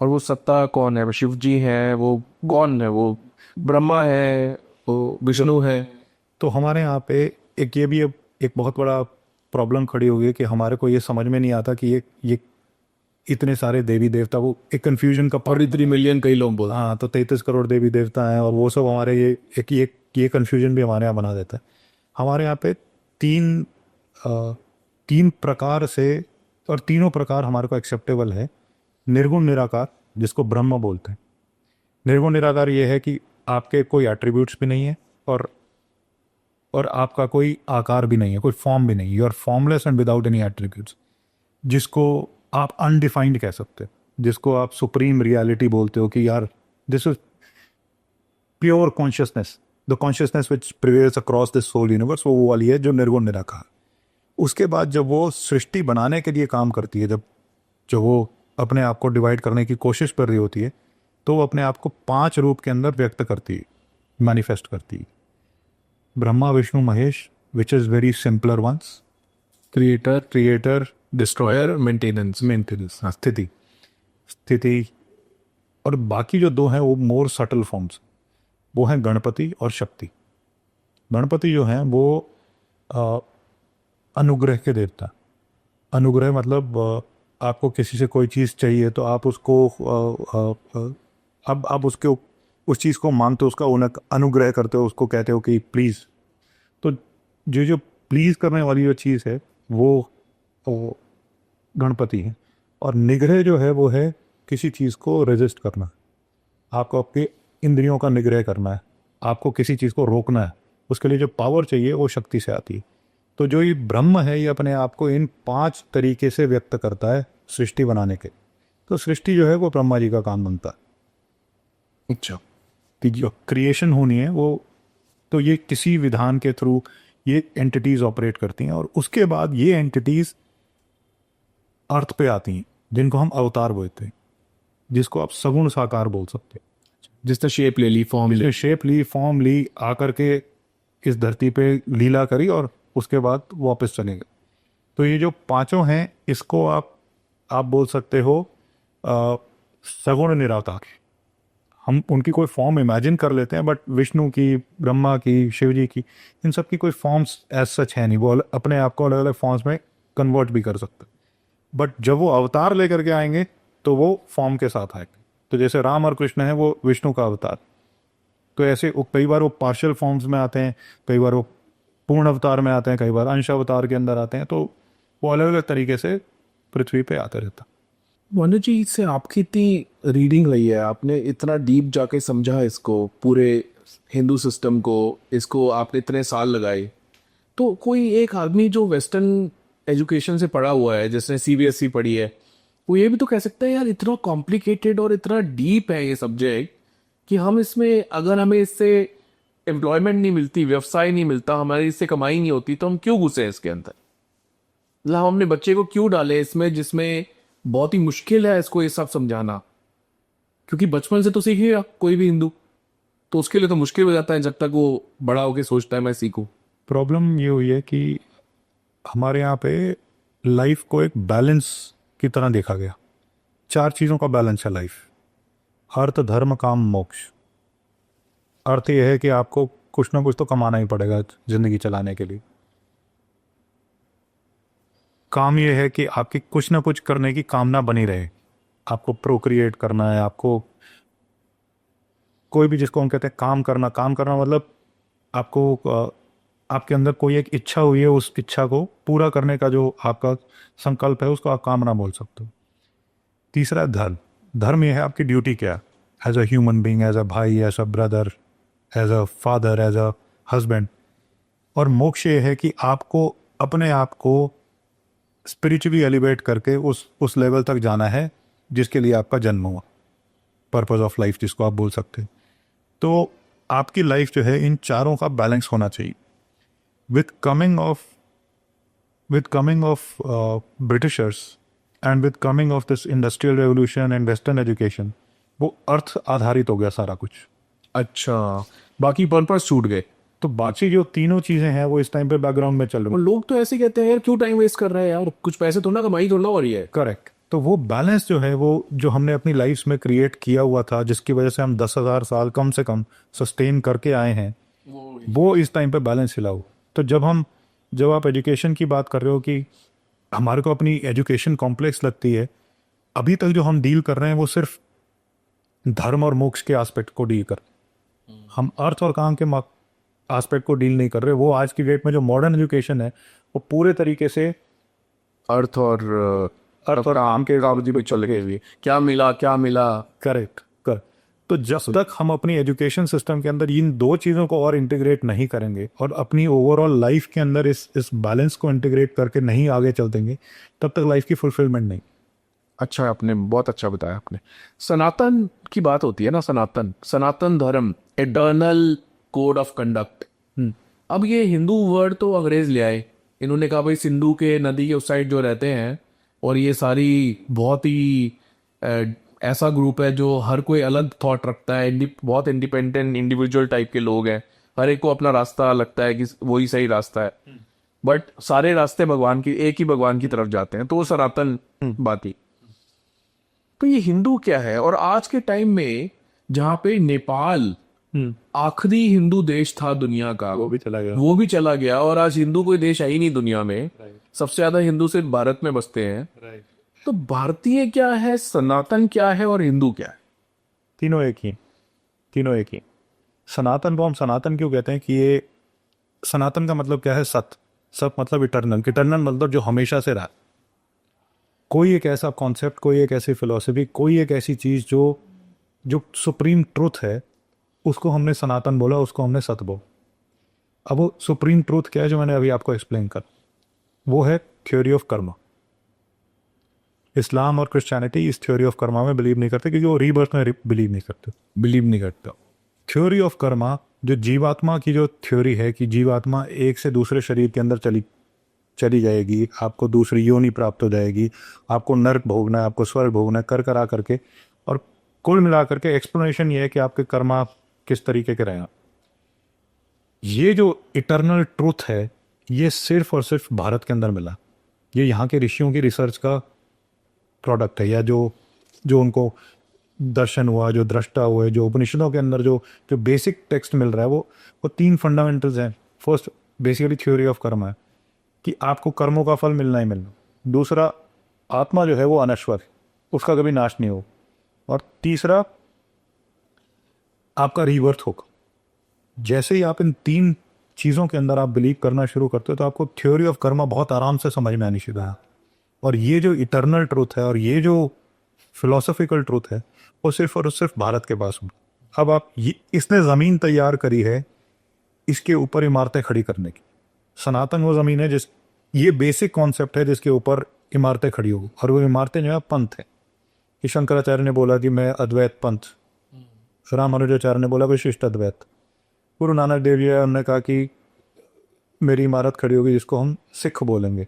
और वो सत्ता कौन है? वो शिव जी है? वो कौन है? वो ब्रह्मा है? वो विष्णु है? तो हमारे यहाँ पे एक ये भी एक बहुत बड़ा प्रॉब्लम खड़ी हुई है कि हमारे को ये समझ में नहीं आता कि ये इतने सारे देवी देवता, वो एक कन्फ्यूजन का और पार्ट। 3 मिलियन कई लोग बोलते हाँ, तो 33 करोड़ देवी देवता हैं और वो सब हमारे ये कन्फ्यूजन भी हमारे यहाँ बना देता है। हमारे यहाँ पे तीन तीन प्रकार से, और तीनों प्रकार हमारे को एक्सेप्टेबल है। निर्गुण निराकार, जिसको ब्रह्म बोलते हैं। निर्गुण निराकार ये है कि आपके कोई एट्रीब्यूट्स भी नहीं है, और आपका कोई आकार भी नहीं है, कोई फॉर्म भी नहीं, you are formless and without any attributes. जिसको आप अनडिफाइंड कह सकते हो, जिसको आप सुप्रीम रियलिटी बोलते हो कि यार this is pure consciousness, the consciousness which prevails across this sole universe, वो वाली है जो निर्गुण निराकार। उसके बाद जब वो सृष्टि बनाने के लिए काम करती है, जब वो अपने आप को डिवाइड करने की कोशिश कर रही होती है, तो वो अपने आप को 5 रूप के अंदर व्यक्त करती है, मैनिफेस्ट करती है। Brahma Vishnu Mahesh, which is very simpler ones. Creator, creator, destroyer, maintenance. Maintenance, स्थिति स्थिति। और बाकी जो दो हैं वो मोर सटल फॉर्म्स, वो हैं गणपति और शक्ति। गणपति जो हैं वो अ, अनुग्रह के देवता। अनुग्रह मतलब आपको किसी से कोई चीज़ चाहिए तो आप उसको अब आप उसके उस चीज़ को मांगते हो, उसका उन्हें अनुग्रह करते हो, उसको कहते हो कि प्लीज़। तो जो प्लीज़ करने वाली जो चीज़ है वो गणपति है। और निग्रह जो है वो है किसी चीज़ को रेजिस्ट करना। आपको आपके इंद्रियों का निग्रह करना है, आपको किसी चीज़ को रोकना है, उसके लिए जो पावर चाहिए वो शक्ति से आती है। तो जो ये ब्रह्म है ये अपने आप को इन 5 तरीके से व्यक्त करता है सृष्टि बनाने के। तो सृष्टि जो है वो ब्रह्मा जी का काम बनता है। अच्छा। कि जो क्रिएशन होनी है वो, तो ये किसी विधान के थ्रू ये एंटिटीज ऑपरेट करती हैं, और उसके बाद ये एंटिटीज अर्थ पे आती हैं, जिनको हम अवतार बोलते हैं, जिसको आप सगुण साकार बोल सकते हैं। जिसने शेप ले ली, फॉर्म ले जिसने शेप ली, फॉर्म ली, आकर के इस धरती पे लीला करी और उसके बाद वापस चले गए। तो ये जो पांचों हैं इसको आप बोल सकते हो सगुण निराकार। हम उनकी कोई फॉर्म इमेजिन कर लेते हैं, बट विष्णु की, ब्रह्मा की, शिव जी की, इन सब की कोई फॉर्म्स एज सच है नहीं। वो अपने आप को अलग अलग फॉर्म्स में कन्वर्ट भी कर सकते हैं, बट जब वो अवतार लेकर के आएंगे तो वो फॉर्म के साथ आएंगे। तो जैसे राम और कृष्ण है वो विष्णु का अवतार, तो ऐसे कई बार वो पार्शियल फॉर्म्स में आते हैं, कई बार वो पूर्ण अवतार में आते हैं, कई बार अंश अवतार के अंदर आते हैं। तो वो अलग अलग तरीके से पृथ्वी पे आते रहता। मनु जी, इससे आपकी इतनी रीडिंग रही है, आपने इतना डीप जाके समझा इसको, पूरे हिंदू सिस्टम को, इसको आपने इतने साल लगाए। तो कोई एक आदमी जो वेस्टर्न एजुकेशन से पढ़ा हुआ है, जिसने सीबीएसई पढ़ी है, वो ये भी तो कह सकता है यार इतना कॉम्प्लिकेटेड और इतना डीप है ये सब्जेक्ट कि हम इसमें, अगर हमें इससे एम्प्लॉयमेंट नहीं मिलती, व्यवसाय नहीं मिलता, हमारी इससे कमाई नहीं होती, तो हम क्यों घुसे इसके अंदर? मतलब हम अपने बच्चे को क्यों डालें इसमें, जिसमें बहुत ही मुश्किल है इसको ये सब समझाना? क्योंकि बचपन से तो सीखेगा कोई भी हिंदू, तो उसके लिए तो मुश्किल हो जाता है जब तक वो बड़ा होके सोचता है मैं सीखूं। प्रॉब्लम ये हुई है कि हमारे यहाँ पे लाइफ को एक बैलेंस की तरह देखा गया। 4 चीज़ों का बैलेंस है लाइफ: अर्थ, धर्म, काम, मोक्ष। अर्थ यह है कि आपको कुछ ना कुछ तो कमाना ही पड़ेगा जिंदगी चलाने के लिए। काम यह है कि आपकी कुछ ना कुछ करने की कामना बनी रहे, आपको प्रोक्रिएट करना है, आपको कोई भी, जिसको हम कहते हैं काम करना मतलब आपको आपके अंदर कोई एक इच्छा हुई है, उस इच्छा को पूरा करने का जो आपका संकल्प है उसको आप कामना बोल सकते हो। तीसरा है धर्म। धर्म यह है आपकी ड्यूटी क्या है as a human being, as a भाई, as a brother, as a father, as a husband. और मोक्ष ये है कि आपको अपने आप को स्पिरिचुअली एलिवेट करके उस लेवल तक जाना है जिसके लिए आपका जन्म हुआ, पर्पस ऑफ लाइफ जिसको आप बोल सकते हैं। तो आपकी लाइफ जो है इन चारों का बैलेंस होना चाहिए। With coming of Britishers and with coming of this industrial revolution and western education, वो अर्थ आधारित हो गया सारा कुछ। अच्छा, बाकी पर्पस छूट गए। तो बाकी जो तीनों चीजें हैं वो इस टाइम पे बैकग्राउंड में चल रही और हैं। लोग तो ऐसे कहते हैं यार क्यों टाइम वेस्ट कर रहे हैं यार, कुछ पैसे थोड़ा ना कमाई थोड़ा हो रही है। करेक्ट। तो वो बैलेंस जो है, वो जो हमने अपनी लाइफ में क्रिएट किया हुआ था, जिसकी वजह से हम 10,000 साल कम से कम सस्टेन करके आए हैं, वो इस टाइम पे बैलेंस हिला हुआ। तो जब आप एजुकेशन की बात कर रहे हो कि हमारे को अपनी एजुकेशन कॉम्प्लेक्स लगती है, अभी तक जो हम डील कर रहे हैं वो सिर्फ धर्म और मोक्ष के एस्पेक्ट को डील कर, हम अर्थ और काम के एस्पेक्ट को डील नहीं कर रहे। वो आज की डेट में जो मॉडर्न एजुकेशन है वो पूरे तरीके से अर्थ और आम के कागजी पे चल गए हुए, क्या मिला। करेक्ट कर। तो जब तक हम अपनी एजुकेशन सिस्टम के अंदर इन दो चीज़ों को और इंटीग्रेट नहीं करेंगे और अपनी ओवरऑल लाइफ के अंदर इस बैलेंस को इंटीग्रेट करके नहीं आगे चलतेंगे, तब तक लाइफ की फुलफिलमेंट नहीं। अच्छा, आपने बहुत अच्छा बताया। आपने सनातन की बात होती है ना, सनातन धर्म, एटर्नल कोड ऑफ कंडक्ट। अब ये हिंदू वर्ड तो अंग्रेज ले आए, इन्होंने कहा भाई सिंधु के नदी के उस साइड जो रहते हैं, और ये सारी बहुत ही ऐसा ग्रुप है जो हर कोई अलग थॉट रखता है, बहुत इंडिपेंडेंट इंडिविजुअल टाइप के लोग हैं, हर एक को अपना रास्ता लगता है कि वही सही रास्ता है, बट सारे रास्ते भगवान की, एक ही भगवान की तरफ जाते हैं, तो वो सनातन बात ही। तो ये हिंदू क्या है? और आज के टाइम में जहाँ पे नेपाल आखिरी हिंदू देश था दुनिया का, वो भी चला गया, और आज हिंदू कोई देश है ही नहीं दुनिया में। सबसे ज्यादा हिंदू सिर्फ भारत में बसते हैं। तो भारतीय क्या है, सनातन क्या है, और हिंदू क्या है? तीनों एक ही। सनातन को हम सनातन क्यों कहते हैं कि ये सनातन का मतलब क्या है? सत मतलब इटर्नल मतलब जो हमेशा से रहा। कोई एक ऐसा कॉन्सेप्ट, कोई एक ऐसी फिलॉसफी, कोई एक ऐसी चीज जो सुप्रीम ट्रूथ है, उसको हमने सनातन बोला, उसको हमने सत बोला। अब वो सुप्रीम ट्रूथ क्या है जो मैंने अभी आपको एक्सप्लेन कर, वो है थ्योरी ऑफ कर्मा। इस्लाम और क्रिश्चियनिटी इस थ्योरी ऑफ कर्मा में बिलीव नहीं करते, क्योंकि वो रीबर्थ में बिलीव नहीं करते। थ्योरी ऑफ कर्मा जो जीवात्मा की जो थ्योरी है कि जीवात्मा एक से दूसरे शरीर के अंदर चली जाएगी, आपको दूसरी योनि प्राप्त हो जाएगी, आपको नर्क भोगना है, आपको स्वर्ग भोगना है, कर करके, और कुल मिलाकर के एक्सप्लेनेशन ये है कि आपके कर्मा किस तरीके के रहेगा। ये जो इटर्नल ट्रूथ है, ये सिर्फ और सिर्फ भारत के अंदर मिला। ये यहाँ के ऋषियों की रिसर्च का प्रोडक्ट है, या जो उनको दर्शन हुआ, जो दृष्टा हुए, जो उपनिषदों के अंदर जो बेसिक टेक्स्ट मिल रहा है, वो तीन फंडामेंटल्स हैं। First basically theory of Karma है कि आपको कर्मों का फल मिलना ही मिलना। दूसरा, आत्मा जो है वो अनश्वर है, उसका कभी नाश नहीं हो। और तीसरा, आपका रीबर्थ होगा। जैसे ही आप इन तीन चीज़ों के अंदर आप बिलीव करना शुरू करते हो, तो आपको थ्योरी ऑफ कर्मा बहुत आराम से समझ में आनी शुरू है। और ये जो इटर्नल ट्रूथ है और ये जो फिलोसॉफिकल ट्रूथ है, वो सिर्फ और सिर्फ भारत के पास होगा। अब आप इसने ज़मीन तैयार करी है इसके ऊपर इमारतें खड़ी करने की। सनातन वो ज़मीन है ये बेसिक कॉन्सेप्ट है जिसके ऊपर इमारतें खड़ी होगी, और वो इमारतें जो है पंथ है। कि शंकराचार्य ने बोला कि मैं अद्वैत पंथ, रामानुजाचार्य ने बोला विशिष्ट अद्वैत, गुरु नानक देव जी ने कहा कि मेरी इमारत खड़ी होगी जिसको हम सिख बोलेंगे,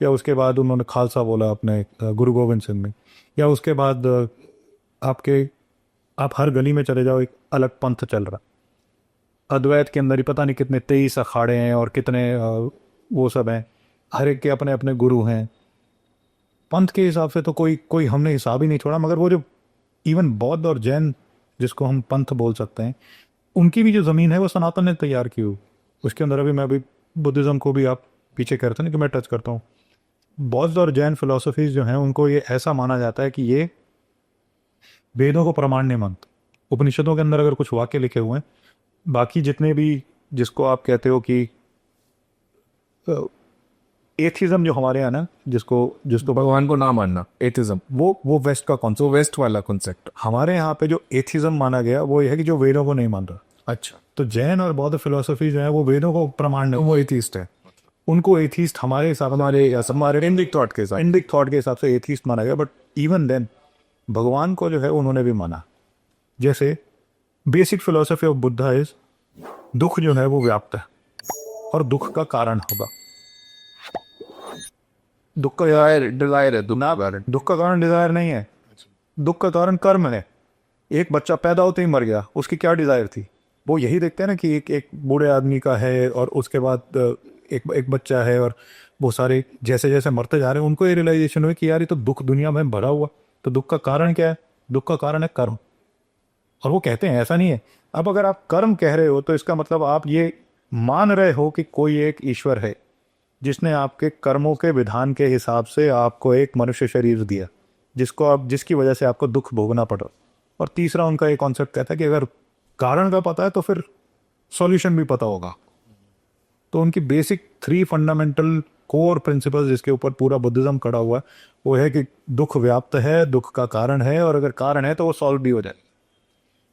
या उसके बाद उन्होंने खालसा बोला अपने गुरु गोविंद सिंह में, या उसके बाद आप हर गली में चले जाओ एक अलग पंथ चल रहा। अद्वैत के अंदर ही पता नहीं कितने 23 अखाड़े हैं और कितने वो सब हैं, हर एक के अपने अपने गुरु हैं। पंथ के हिसाब से तो कोई हमने हिसाब ही नहीं छोड़ा। मगर वो जो इवन बौद्ध और जैन जिसको हम पंथ बोल सकते हैं, उनकी भी जो ज़मीन है वो सनातन ने तैयार की हुई। उसके अंदर अभी मैं बुद्धिज़्म को भी आप पीछे कहते हैं कि मैं टच करता हूँ। बौद्ध और जैन फिलोसफीज जो हैं उनको ये ऐसा माना जाता है कि ये वेदों को प्रमाण नहीं मानते। उपनिषदों के अंदर अगर कुछ वाक्य लिखे हुए हैं, बाकी जितने भी जिसको आप कहते हो कि एथिज्म जो हमारे यहाँ ना, जिसको भगवान को ना मानना, एथिज्म, वो वेस्ट का कॉन्सेप्ट, तो वेस्ट वाला कॉन्सेप्ट। हमारे यहाँ पे जो एथिज्म माना गया वो ये है कि जो वेदों को नहीं मान रहा। अच्छा, तो जैन और बौद्ध फिलोसफी जो है वो वेदों को प्रमाण नहीं, वो एथिस्ट है। उनको एथिस्ट हमारे हिसाब हमारे इंडिक थॉट के हिसाब से एथिस्ट माना गया। बट इवन देन भगवान को जो है उन्होंने भी माना। जैसे basic philosophy of Buddha is दुख जो है वो व्याप्त है और दुख का कारण होगा। दुख का डिजायर है, दुख का कारण डिजायर नहीं है, दुख का कारण कर्म है। एक बच्चा पैदा होते ही मर गया, उसकी क्या डिजायर थी? वो यही देखते हैं ना कि एक बूढ़े आदमी का है और उसके बाद एक बच्चा है और वो सारे जैसे जैसे मरते जा रहे हैं उनको ये रियलाइजेशन हुई कि यार ये तो दुख दुनिया में भरा हुआ, तो दुख का कारण क्या है? दुख का कारण है कर्म। और वो कहते हैं ऐसा नहीं है। अब अगर आप कर्म कह रहे हो तो इसका मतलब आप ये मान रहे हो कि कोई एक ईश्वर है जिसने आपके कर्मों के विधान के हिसाब से आपको एक मनुष्य शरीर दिया, जिसको आप जिसकी वजह से आपको दुख भोगना पड़ा। और तीसरा उनका एक कॉन्सेप्ट कहता है कि अगर कारण का पता है तो फिर सॉल्यूशन भी पता होगा। तो उनकी बेसिक 3 फंडामेंटल कोर प्रिंसिपल्स जिसके ऊपर पूरा बुद्धिज्म खड़ा हुआ है वो है कि दुख व्याप्त है, दुख का कारण है, और अगर कारण है तो वो सॉल्व भी हो जाए।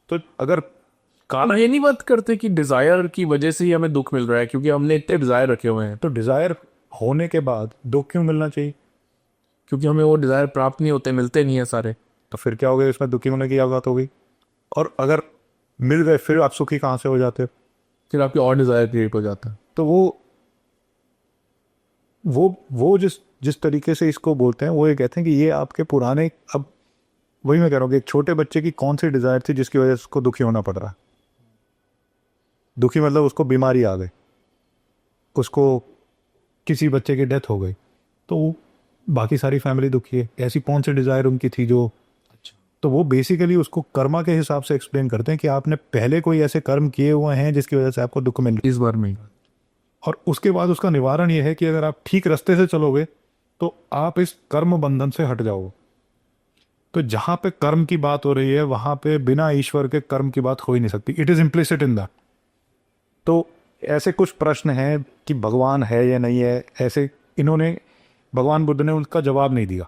तो अगर हम ये नहीं बात करते कि डिजायर की वजह से ही हमें दुख मिल रहा है, क्योंकि हमने इतने डिजायर रखे हुए हैं, तो डिजायर होने के बाद दुख क्यों मिलना चाहिए? क्योंकि हमें वो डिजायर प्राप्त नहीं होते, मिलते नहीं है सारे। तो फिर क्या हो गया, इसमें दुखी होने की क्या बात हो गई? और अगर मिल गए फिर आप सुखी कहाँ से हो जाते हो? फिर आपकी और डिजायर क्रिएट हो जाता है। तो वो जिस जिस तरीके से इसको बोलते हैं वो ये कहते हैं कि ये आपके पुराने, अब वही मैं कह रहा हूँ कि एक छोटे बच्चे की कौन सी डिजायर थी जिसकी वजह से उसको दुखी होना पड़ रहा है? दुखी मतलब उसको बीमारी आ गई, उसको किसी बच्चे की डेथ हो गई, तो बाकी सारी फैमिली दुखी है। ऐसी कौन सी डिजायर उनकी थी जो, तो वो बेसिकली उसको कर्मा के हिसाब से एक्सप्लेन करते हैं कि आपने पहले कोई ऐसे कर्म किए हुए हैं जिसकी वजह से आपको दुख मिल रहा इस बार में है। और उसके बाद उसका निवारण ये है कि अगर आप ठीक रास्ते से चलोगे तो आप इस कर्म बंधन से हट जाओगे। तो जहां पे कर्म की बात हो रही है वहां पे बिना ईश्वर के कर्म की बात हो ही नहीं सकती। It is implicit in that. तो ऐसे कुछ प्रश्न हैं कि भगवान है या नहीं है, ऐसे इन्होंने, भगवान बुद्ध ने उनका जवाब नहीं दिया।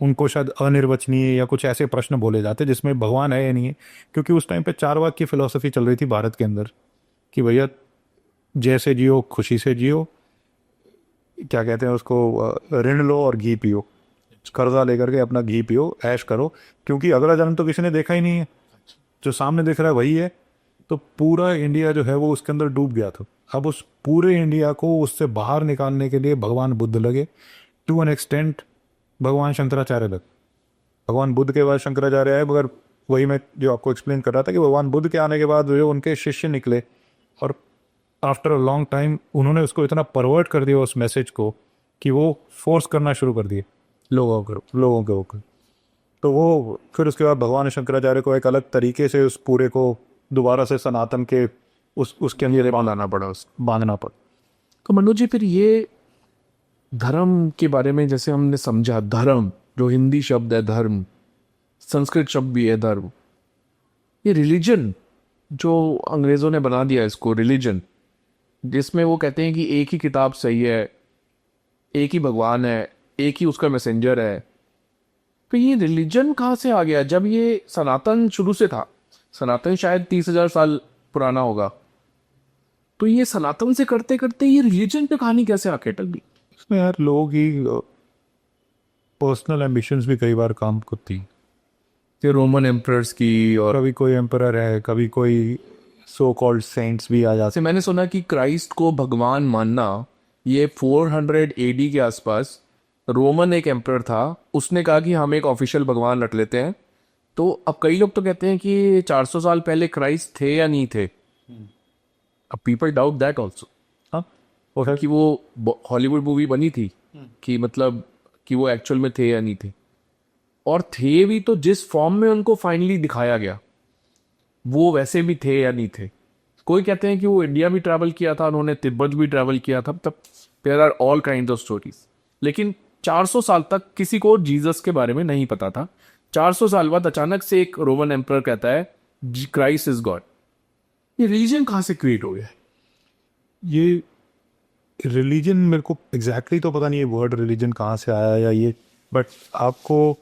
उनको शायद अनिर्वचनीय या कुछ ऐसे प्रश्न बोले जाते जिसमें भगवान है या नहीं है, क्योंकि उस टाइम पे चारवाक की फिलॉसफी चल रही थी भारत के अंदर कि भैया जैसे जियो खुशी से जियो, क्या कहते हैं उसको, ऋण लो और घी पियो, कर्जा लेकर के अपना घी पियो, ऐश करो, क्योंकि अगला जन्म तो किसी ने देखा ही नहीं है, जो सामने दिख रहा है वही है। तो पूरा इंडिया जो है वो उसके अंदर डूब गया था। अब उस पूरे इंडिया को उससे बाहर निकालने के लिए भगवान बुद्ध लगे, टू एन एक्सटेंट भगवान शंकराचार्य लगे। भगवान बुद्ध के बाद शंकराचार्य आए, मगर वही मैं जो आपको एक्सप्लेन कर रहा था कि भगवान बुद्ध के आने के बाद जो उनके शिष्य निकले, और आफ्टर अ लॉन्ग टाइम उन्होंने उसको इतना परवर्ट कर दिया उस मैसेज को कि वो फोर्स करना शुरू कर दिए लोगों के ऊपर। तो वो फिर उसके बाद भगवान शंकराचार्य को एक अलग तरीके से उस पूरे को दोबारा से सनातन के उसके अंदर बांधना पड़ा। तो मनोज जी, फिर ये धर्म के बारे में जैसे हमने समझा, धर्म जो हिंदी शब्द है, धर्म संस्कृत शब्द भी है धर्म, ये रिलीजन जो अंग्रेजों ने बना दिया इसको रिलीजन, जिसमें वो कहते हैं कि एक ही किताब सही है, एक ही भगवान है, एक ही उसका मैसेंजर है। तो ये रिलीजन कहाँ से आ गया जब ये सनातन शुरू से था? सनातन शायद 30,000 साल पुराना होगा। तो ये सनातन से करते करते ये रिलीजन पे कहानी कैसे आके अटक गई? इसमें यार लोगों की पर्सनल एम्बिशंस भी कई बार काम करती हैं। कि रोमन एम्परर्स की, और कभी कोई एम्परर है, कभी कोई सो कॉल्ड सेंट्स भी आ जाते जैसे मैंने सुना कि क्राइस्ट को भगवान मानना, ये 400 एडी के आसपास रोमन एक एम्परर था, उसने कहा कि हम एक ऑफिशियल भगवान रख लेते हैं। तो अब कई लोग तो कहते हैं कि 400 साल पहले क्राइस्ट थे या नहीं थे। अब पीपल डाउट दैट ऑल्सो, हाँ और कि वो हॉलीवुड मूवी बनी थी कि मतलब कि वो एक्चुअल में थे या नहीं थे। और थे भी तो जिस फॉर्म में उनको फाइनली दिखाया गया, वो वैसे भी थे या नहीं थे। कोई कहते हैं कि वो इंडिया भी ट्रैवल किया था, उन्होंने तिब्बत भी ट्रैवल किया था, तब there are all kind of stories. लेकिन 400 साल तक किसी को जीसस के बारे में नहीं पता था। 400 साल बाद अचानक से एक रोमन एम्परर कहता है क्राइस्ट इज गॉड। ये रिलीजन कहाँ से क्रिएट हो गया? ये रिलीजन मेरे को एग्जैक्टली तो पता नहीं है वर्ड रिलीजन कहाँ से आया या ये, बट आपको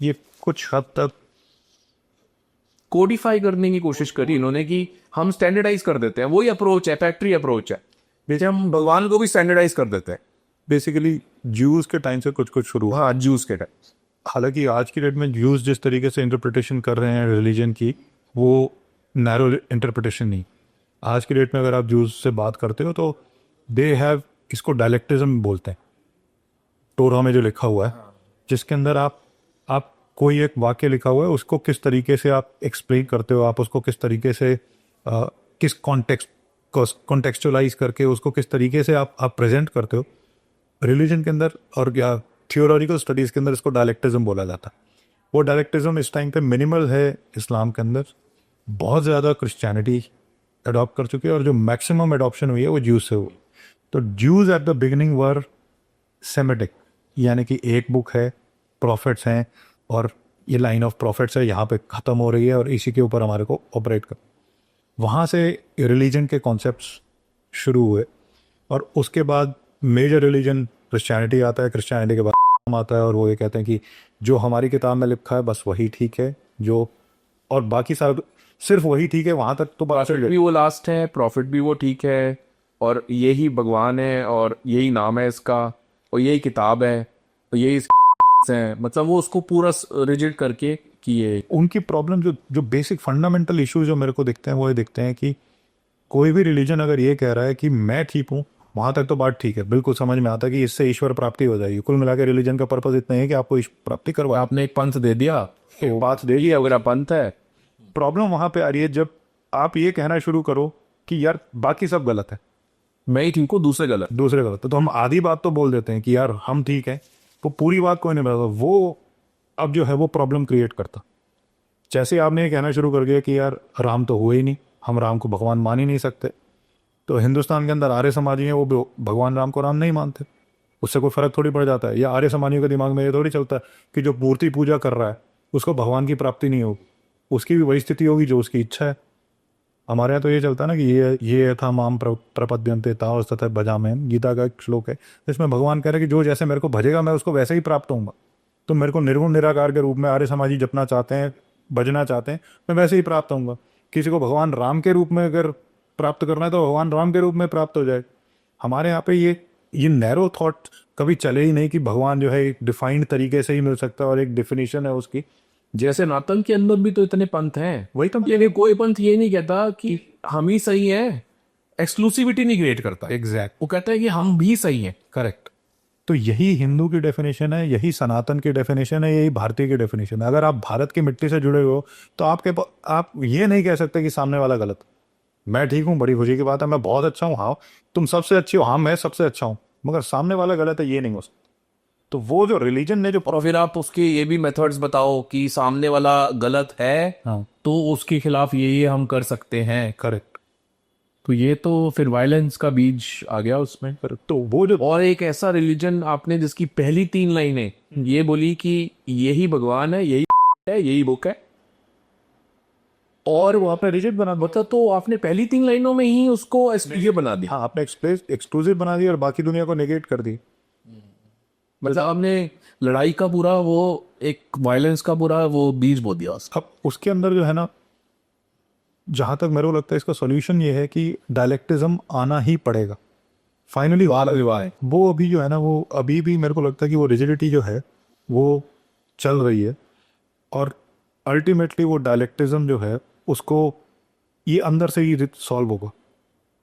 ये कुछ हद तक कोडिफाई करने की कोशिश करी इन्होंने कि हम स्टैंडर्डाइज कर देते हैं। वही अप्रोच है, फैक्ट्री अप्रोच है, जैसे हम भगवान को भी स्टैंडर्डाइज कर देते हैं। बेसिकली ज्यूज के टाइम से कुछ कुछ शुरू हुआ। हाँ, जूस के टाइम। हालांकि आज की डेट में ज्यूज जिस तरीके से इंटरप्रिटेशन कर रहे हैं रिलीजन की, वो नैरो इंटरप्रिटेशन नहीं। आज की डेट में अगर आप ज्यूज से बात करते हो तो दे हैव, इसको डायलेक्टिज्म बोलते हैं। टोरा में जो लिखा हुआ है, जिसके अंदर आप कोई एक वाक्य लिखा हुआ है, उसको किस तरीके से आप एक्सप्लेन करते हो, आप उसको किस तरीके से किस कॉन्टेक्स्ट कॉन्टेक्चुअलाइज करके उसको किस तरीके से आप प्रेजेंट करते हो। रिलीजन के अंदर और या थियोलॉजिकल स्टडीज़ के अंदर इसको डायलेक्टिज्म बोला जाता है। वो डायलेक्टिज्म इस टाइम पे मिनिमल है इस्लाम के अंदर, बहुत ज़्यादा क्रिश्चियनिटी अडॉप्ट कर चुकी है, और जो मैक्सिमम अडॉप्शन हुई है वो ज्यूज से हुई। तो Jews at the beginning were Semitic, यानी कि एक बुक है, प्रॉफिट्स हैं, और ये लाइन ऑफ प्रॉफिट्स है, यहाँ पे ख़त्म हो रही है और इसी के ऊपर हमारे को ऑपरेट कर। वहाँ से रिलीजन के कॉन्सेप्ट्स शुरू हुए, और उसके बाद मेजर रिलीजन क्रिश्चियनिटी आता है। क्रिश्चियनिटी के बाद इस्लाम आता है, और वो ये कहते हैं कि जो हमारी किताब में लिखा है बस वही ठीक है, जो और बाकी सब सिर्फ वही ठीक है, वहाँ तक तो बात प्रॉफिट भी वो लास्ट है, प्रॉफिट भी वो ठीक है, और यही भगवान है, और यही नाम है इसका, और यही किताब है, और यही है, मतलब वो उसको पूरा रिजिड करके किए। उनकी प्रॉब्लम जो जो बेसिक फंडामेंटल इश्यूज जो मेरे को दिखते हैं वो ये दिखते हैं कि कोई भी रिलीजन अगर ये कह रहा है कि मैं ठीक हूँ, वहां तक तो बात ठीक है, बिल्कुल समझ में आता है कि इससे ईश्वर प्राप्ति हो जाएगी। कुल मिला के रिलीजन का पर्पज इतना है कि आपको ईश्वर प्राप्ति करवाए। आपने एक पंथ दे दिया, एक बात दे दिया, अगर पंथ है। प्रॉब्लम वहां पे आ रही है जब आप ये कहना शुरू करो कि यार बाकी सब गलत है, मैं ही ठीक हूँ, दूसरे गलत। दूसरे गलत है, तो हम आधी बात तो बोल देते हैं कि यार हम ठीक है, वो पूरी बात कोई नहीं बताता। वो अब जो है वो प्रॉब्लम क्रिएट करता। जैसे आपने ये कहना शुरू कर दिया कि यार राम तो हुए ही नहीं, हम राम को भगवान मान ही नहीं सकते, तो हिंदुस्तान के अंदर आर्य समाजी हैं, वो भगवान राम को राम नहीं मानते, उससे कोई फर्क थोड़ी पड़ जाता है। या आर्य समाजियों के दिमाग में ये थोड़ी चलता है कि जो मूर्ति पूजा कर रहा है उसको भगवान की प्राप्ति नहीं होगी, उसकी भी वही स्थिति होगी जो उसकी इच्छा है। हमारे यहाँ तो ये चलता है ना कि ये था माम प्रपद्यन्ते तावस तथा भजाम्यहम्, गीता का एक श्लोक है जिसमें भगवान कह रहे हैं कि जो जैसे मेरे को भजेगा मैं उसको वैसे ही प्राप्त होऊंगा। तो मेरे को निर्गुण निराकार के रूप में आर्य समाजी जपना चाहते हैं, भजना चाहते हैं, मैं वैसे ही प्राप्त होऊंगा। किसी को भगवान राम के रूप में अगर प्राप्त करना है तो भगवान राम के रूप में प्राप्त हो जाए। हमारे यहाँ पे ये नैरो थॉट कभी चले ही नहीं कि भगवान जो है एक डिफाइंड तरीके से ही मिल सकता है और एक डेफिनेशन है उसकी। जैसे नातन के अंदर भी तो इतने पंथ हैं, वही तो ये कोई पंथ ये नहीं कहता कि हम ही सही हैं, एक्सक्लूसिविटी नहीं क्रिएट करता। एग्जैक्ट, वो कहता है कि हम भी सही हैं। करेक्ट। तो यही हिंदू की डेफिनेशन है, यही सनातन की डेफिनेशन है, यही भारतीय की डेफिनेशन है। अगर आप भारत की मिट्टी से जुड़े हो तो आप ये नहीं कह सकते कि सामने वाला गलत। मैं ठीक हूँ, बड़ी खुशी की बात है, मैं बहुत अच्छा हूँ, हाँ तुम सबसे अच्छी हो, हाँ मैं सबसे अच्छा हूँ, मगर सामने वाला गलत है, ये नहीं हो सकता। तो वो जो रिलीजन ने जो और फिर आप उसके ये भी मेथड्स बताओ कि सामने वाला गलत है, हाँ तो उसके खिलाफ ये हम कर सकते हैं। करेक्ट, तो ये तो फिर वायलेंस का बीज आ गया उसमें। तो वो जो और एक ऐसा रिलीजन आपने जिसकी पहली 3 लाइनें ये बोली कि यही भगवान है, यही है, यही बुक है, और वो आपने रिजिड बना दिया। मतलब तो आपने पहली 3 लाइनों में ही उसको ये बना दिया। हाँ, आपने एक्सक्लूसिव बना दी और बाकी दुनिया को नेगेट कर दी। मतलब आपने लड़ाई का पूरा वो एक वायलेंस का पूरा वो बीज बो दिया उसका। अब उसके अंदर जो है ना, जहां तक मेरे को लगता है इसका सॉल्यूशन ये है कि डायलेक्टिज्म आना ही पड़ेगा फाइनली। वो अभी जो है ना, वो अभी भी मेरे को लगता है कि वो रिजिडिटी जो है वो चल रही है, और अल्टीमेटली वो डायलेक्टिज्म जो है उसको ये अंदर से ही सॉल्व होगा,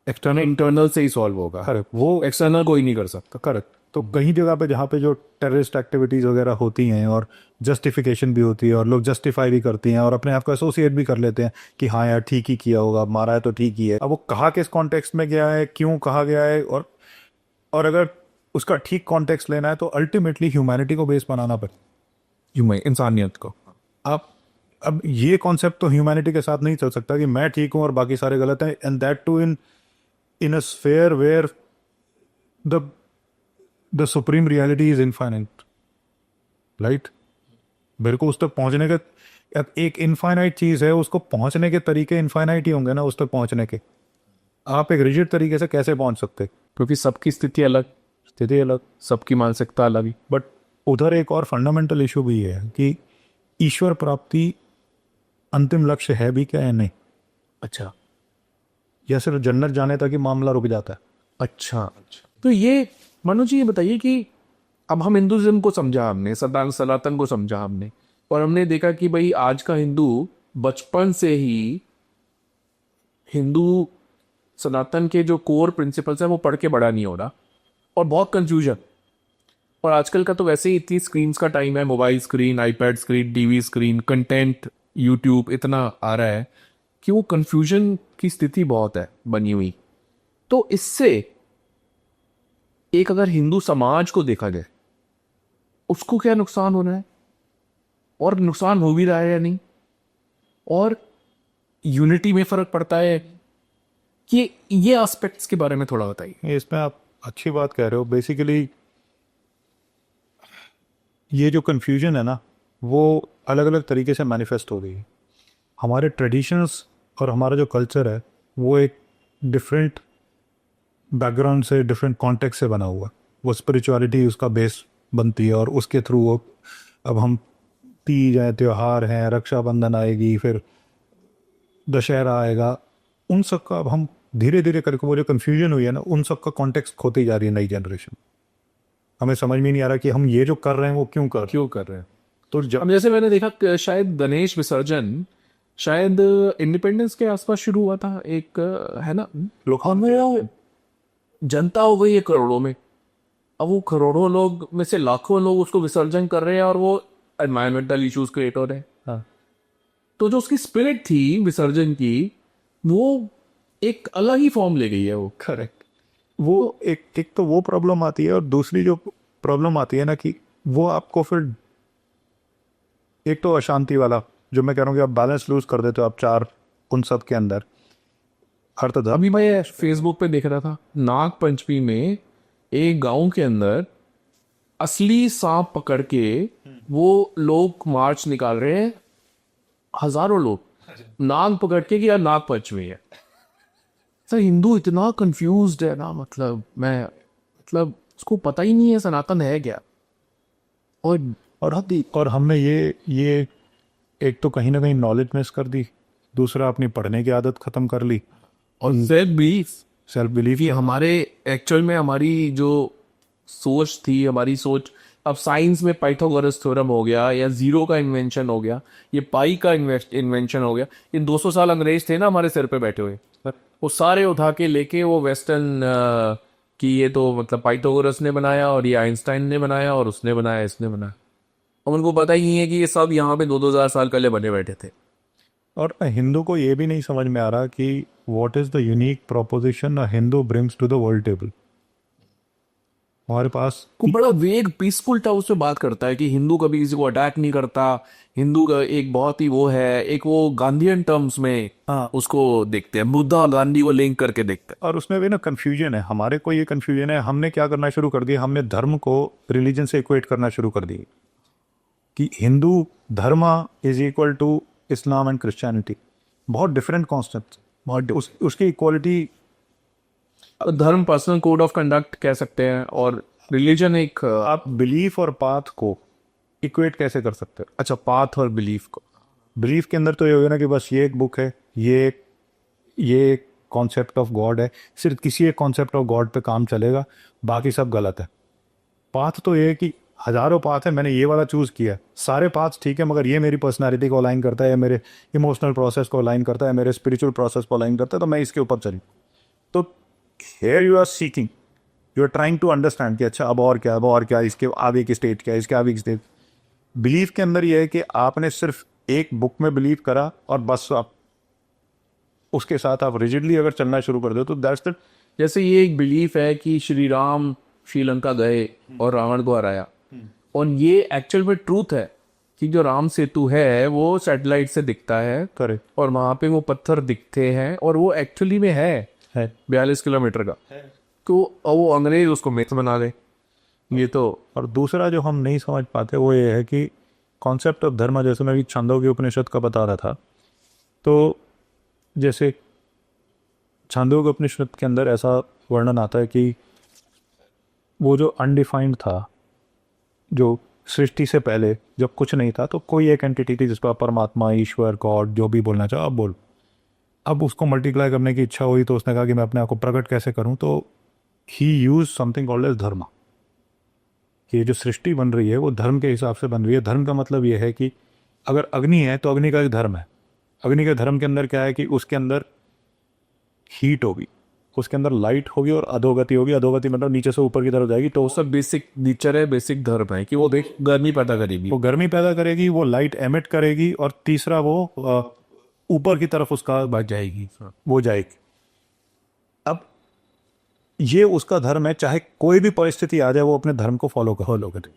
एक्सटर्नल इंटरनल से ही सॉल्व होगा। करेक्ट, वो एक्सटर्नल कोई नहीं कर सकता। करेक्ट। तो कहीं जगह पे जहाँ पे जो टेररिस्ट एक्टिविटीज़ वगैरह होती हैं और जस्टिफिकेशन भी होती है और लोग जस्टिफाई भी करती हैं और अपने आप को एसोसिएट भी कर लेते हैं कि हाँ यार ठीक ही किया होगा, मारा है तो ठीक ही है। अब वो कहा किस कॉन्टेक्स्ट में गया है, क्यों कहा गया है, और अगर उसका ठीक कॉन्टेक्स्ट लेना है तो अल्टीमेटली ह्यूमैनिटी को बेस बनाना पड़े, इंसानियत को। अब ये कॉन्सेप्ट तो ह्यूमैनिटी के साथ नहीं चल सकता कि मैं ठीक हूँ और बाकी सारे गलत हैं, and that too in a sphere where the supreme reality is infinite, right. मेरे को उस तक पहुंचने का, एक इनफाइनाइट चीज है, उसको पहुंचने के तरीके इनफाइनाइट ही होंगे ना उस तक पहुंचने के। आप एक रिजिड तरीके से कैसे पहुंच सकते, क्योंकि सबकी स्थिति अलग, स्थिति अलग, सबकी मानसिकता अलग। बट उधर एक और फंडामेंटल इशू भी है कि ईश्वर प्राप्ति अंतिम लक्ष्य है भी क्या या नहीं, अच्छा या सिर्फ जन्नत जाने तक ही मामला रुक जाता है। अच्छा। तो ये मनोज जी ये बताइए कि अब हम हिंदुज्म को समझा हमने, सनातन को समझा हमने, और हमने देखा कि भाई आज का हिंदू बचपन से ही हिंदू सनातन के जो कोर प्रिंसिपल्स हैं वो पढ़ के बड़ा नहीं हो रहा, और बहुत कंफ्यूजन। और आजकल का तो वैसे ही इतनी स्क्रीन्स का टाइम है, mobile screen, iPad screen, TV screen, content, YouTube इतना आ रहा है कि वो कंफ्यूजन की स्थिति बहुत है बनी हुई। तो इससे एक अगर हिंदू समाज को देखा जाए, उसको क्या नुकसान हो रहा है, और नुकसान हो भी रहा है या नहीं, और यूनिटी में फर्क पड़ता है कि ये एस्पेक्ट्स के बारे में थोड़ा बताइए। इसमें आप अच्छी बात कह रहे हो। बेसिकली ये जो कन्फ्यूजन है ना, वो अलग अलग तरीके से मैनिफेस्ट हो रही है। हमारे ट्रेडिशंस और हमारा जो कल्चर है वो एक डिफरेंट बैकग्राउंड से, डिफरेंट कॉन्टेक्स्ट से बना हुआ है। वो स्पिरिचुअलिटी उसका बेस बनती है और उसके थ्रू वो, अब हम तीज है, त्योहार हैं, रक्षाबंधन आएगी, फिर दशहरा आएगा, उन सब का अब हम धीरे धीरे करके, वो जो कन्फ्यूजन हुई है ना, उन सब का कॉन्टेक्स्ट खोती जा रही है नई जनरेशन। हमें समझ में नहीं आ रहा कि हम ये जो कर रहे हैं वो क्यों कर रहे हैं। तो जब अब जैसे मैंने देखा कि शायद गणेश विसर्जन शायद इंडिपेंडेंस के आसपास शुरू हुआ था, एक है ना, लोग हमें जनता हो गई है करोड़ों में। अब वो करोड़ों लोग में से लाखों लोग उसको विसर्जन कर रहे हैं और वो एनवायरमेंटल इश्यूज क्रिएट हो रहे हैं। हाँ, तो जो उसकी स्पिरिट थी विसर्जन की, वो एक अलग ही फॉर्म ले गई है वो। करेक्ट। वो एक तो वो प्रॉब्लम आती है, और दूसरी जो प्रॉब्लम आती है ना, कि वो आपको फिर एक तो अशांति वाला, जो मैं कह रहा हूँ कि आप बैलेंस लूज कर देते हो आप चार उन सब के अंदर, अर्थ धर्म। अभी मैं फेसबुक पे देख रहा था, नाग पंचमी में एक गांव के अंदर असली सांप पकड़ के वो लोग मार्च निकाल रहे हैं, हजारों लोग नाग पकड़ के कि यार नाग पंचमी है। सर हिंदू इतना कंफ्यूज्ड है ना, मतलब मैं, मतलब उसको पता ही नहीं है सनातन है क्या। और और हमने ये एक तो कहीं ना कहीं नॉलेज मिस कर दी, दूसरा अपनी पढ़ने की आदत खत्म कर ली, और सेल्फ बिलीफ सेल्फ बिलीफ। कि हमारे एक्चुअल में हमारी जो सोच थी, हमारी सोच, अब साइंस में पाइथागोरस थ्योरम हो गया, या जीरो का इन्वेंशन हो गया, ये पाई का इन्वेंशन हो गया। ये 200 साल अंग्रेज थे ना हमारे सिर पे बैठे हुए, वो सारे उठा के लेके वो वेस्टर्न कि ये तो मतलब पाइथागोरस ने बनाया, और ये आइंस्टाइन ने बनाया, और उसने बनाया, इसने बनाया, और उनको पता ही नहीं है कि ये सब यहाँ पे 2-2 हजार साल पहले बने बैठे थे। और हिंदू को ये भी नहीं समझ में आ रहा कि what is the unique proposition a Hindu brings to the world table. हमारे पास को बड़ा वेग पीसफुल था, उसमें बात करता है कि हिंदू कभी किसी को अटैक नहीं करता, हिंदू का एक बहुत ही वो है, एक वो गांधीयन टर्म्स में हाँ, उसको देखते हैं, बुद्धा और गांधी को लिंक करके देखते और उसमें भी ना कन्फ्यूजन है, हमारे को ये कन्फ्यूजन है। हमने क्या करना शुरू कर दिया, हमने धर्म को रिलीजन से इक्वेट करना शुरू कर दी, कि Hindu dharma is equal to Islam and Christianity. बहुत डिफरेंट कॉन्सेप्ट, बहुत उसकी इक्वालिटी। हैं। धर्म पर्सनल कोड ऑफ कंडक्ट कह सकते हैं, और रिलीजन एक आप बिलीफ और पाथ को इक्वेट कैसे कर सकते हो? अच्छा, पाथ और बिलीफ को। बिलीफ के अंदर तो ये होगा ना कि बस ये एक बुक है, ये कॉन्सेप्ट ऑफ गॉड है, सिर्फ किसी एक कॉन्सेप्ट ऑफ गॉड पे काम चलेगा, बाकी सब गलत है। पाथ तो ये है कि हजारों पाथ है, मैंने ये वाला चूज किया, सारे पाथ ठीक है, मगर ये मेरी पर्सनालिटी को अलाइन करता है, या मेरे इमोशनल प्रोसेस को अलाइन करता है, मेरे स्पिरिचुअल प्रोसेस को अलाइन करता है, तो मैं इसके ऊपर चलूँ। तो here you are seeking, you are trying to understand कि अच्छा अब और क्या, अब और क्या, इसके आगे की स्टेज क्या है, इसके आगे की स्टेज। बिलीफ के अंदर ये है कि आपने सिर्फ एक बुक में बिलीव करा और बस आप उसके साथ आप रिजिडली अगर चलना शुरू कर दो, तो दैट्स द। जैसे ये एक बिलीफ है कि श्री राम श्रीलंका गए और रावण को हराया, और ये एक्चुअल में ट्रूथ है कि जो राम सेतु है वो सैटेलाइट से दिखता है, करेक्ट और वहां पे वो पत्थर दिखते हैं, और वो एक्चुअली में है है। 42 किलोमीटर का। तो और वो अंग्रेज उसको मिथ बना दे, ये तो। और दूसरा जो हम नहीं समझ पाते वो ये है कि कॉन्सेप्ट ऑफ धर्म, जैसे मैं भी छांदोग्य उपनिषद का बता रहा था, तो जैसे छांदोग्य उपनिषद के अंदर ऐसा वर्णन आता है कि वो जो अनडिफाइंड था, जो सृष्टि से पहले जब कुछ नहीं था, तो कोई एक एंटिटी थी जिसको आप परमात्मा, ईश्वर, गॉड, जो भी बोलना चाहो आप बोल। अब उसको मल्टीप्लाई करने की इच्छा हुई, तो उसने कहा कि मैं अपने आप को प्रकट कैसे करूं, तो ही यूज समथिंग कॉल्ड एज धर्म। कि ये जो सृष्टि बन रही है वो धर्म के हिसाब से बन रही है। धर्म का मतलब ये है कि अगर अग्नि है तो अग्नि का एक धर्म है। अग्नि के धर्म के अंदर क्या है कि उसके अंदर हीट होगी, उसके अंदर लाइट होगी, और अधोगति होगी। अधोगति मतलब नीचे से ऊपर की तरफ जाएगी, तो वो सब बेसिक नेचर है, बेसिक धर्म है कि वो देख गर्मी पैदा करेगी। वो गर्मी पैदा करेगी, वो लाइट एमिट करेगी, और तीसरा वो ऊपर की तरफ उसका बढ़ जाएगी। वो जाएगी। अब ये उसका धर्म है, चाहे कोई भी परिस्थिति आ जाए वो अपने धर्म को फॉलो करे।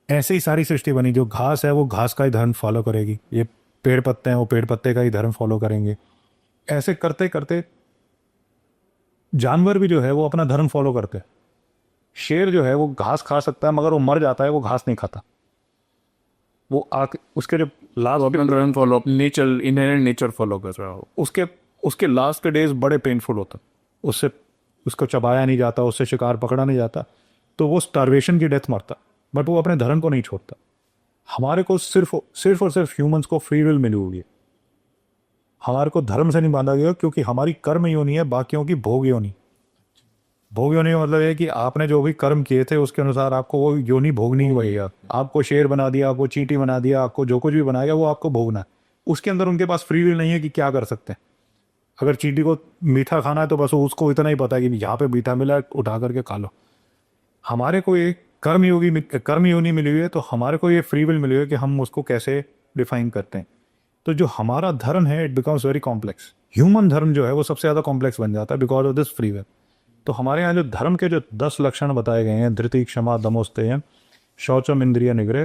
ऐसे ही सारी सृष्टि बनी, जो घास है वो घास का ही धर्म फॉलो करेगी, ये पेड़ पत्ते हैं वो पेड़ पत्ते का ही धर्म फॉलो करेंगे। ऐसे करते करते जानवर भी जो है वो अपना धर्म फॉलो करते हैं। शेर जो है वो घास खा सकता है, मगर वो मर जाता है, वो घास नहीं खाता। वो उसके जो last run follow nature, inherent nature follow कर रहा हो। उसके उसके लास्ट के डेज बड़े पेनफुल होते हैं, उससे उसको चबाया नहीं जाता, उससे शिकार पकड़ा नहीं जाता, तो वो स्टारवेशन की डेथ मरता, बट वो अपने धर्म को नहीं छोड़ता। हमारे को सिर्फ सिर्फ और सिर्फ ह्यूमंस को फ्री विल मिली हुई है, हमारे को धर्म से नहीं बांधा गया, क्योंकि हमारी कर्म योनि है, बाकियों की भोग योनि। भोग योनि का मतलब है कि आपने जो भी कर्म किए थे उसके अनुसार आपको वो योनि भोगनी ही पड़ेगी। आपको शेर बना दिया, आपको चींटी बना दिया, आपको जो कुछ भी बनाएगा वो आपको भोगना है। उसके अंदर उनके पास फ्री विल नहीं है कि क्या कर सकते हैं। अगर चींटी को मीठा खाना है तो बस उसको इतना ही पता है कि यहाँ पे मीठा मिला है, उठा करके खा लो। हमारे को ये कर्म योनि मिली हुई है, तो हमारे को ये फ्री विल मिली हुई है कि हम उसको कैसे डिफाइन करते हैं। तो जो हमारा धर्म है it becomes very complex. Human धर्म जो है वो सबसे ज़्यादा कॉम्प्लेक्स बन जाता है because of this free will. तो हमारे यहाँ जो धर्म के जो 10 लक्षण बताए गए हैं, धृति क्षमा दमोस्तेय शौचम इंद्रिय निग्रह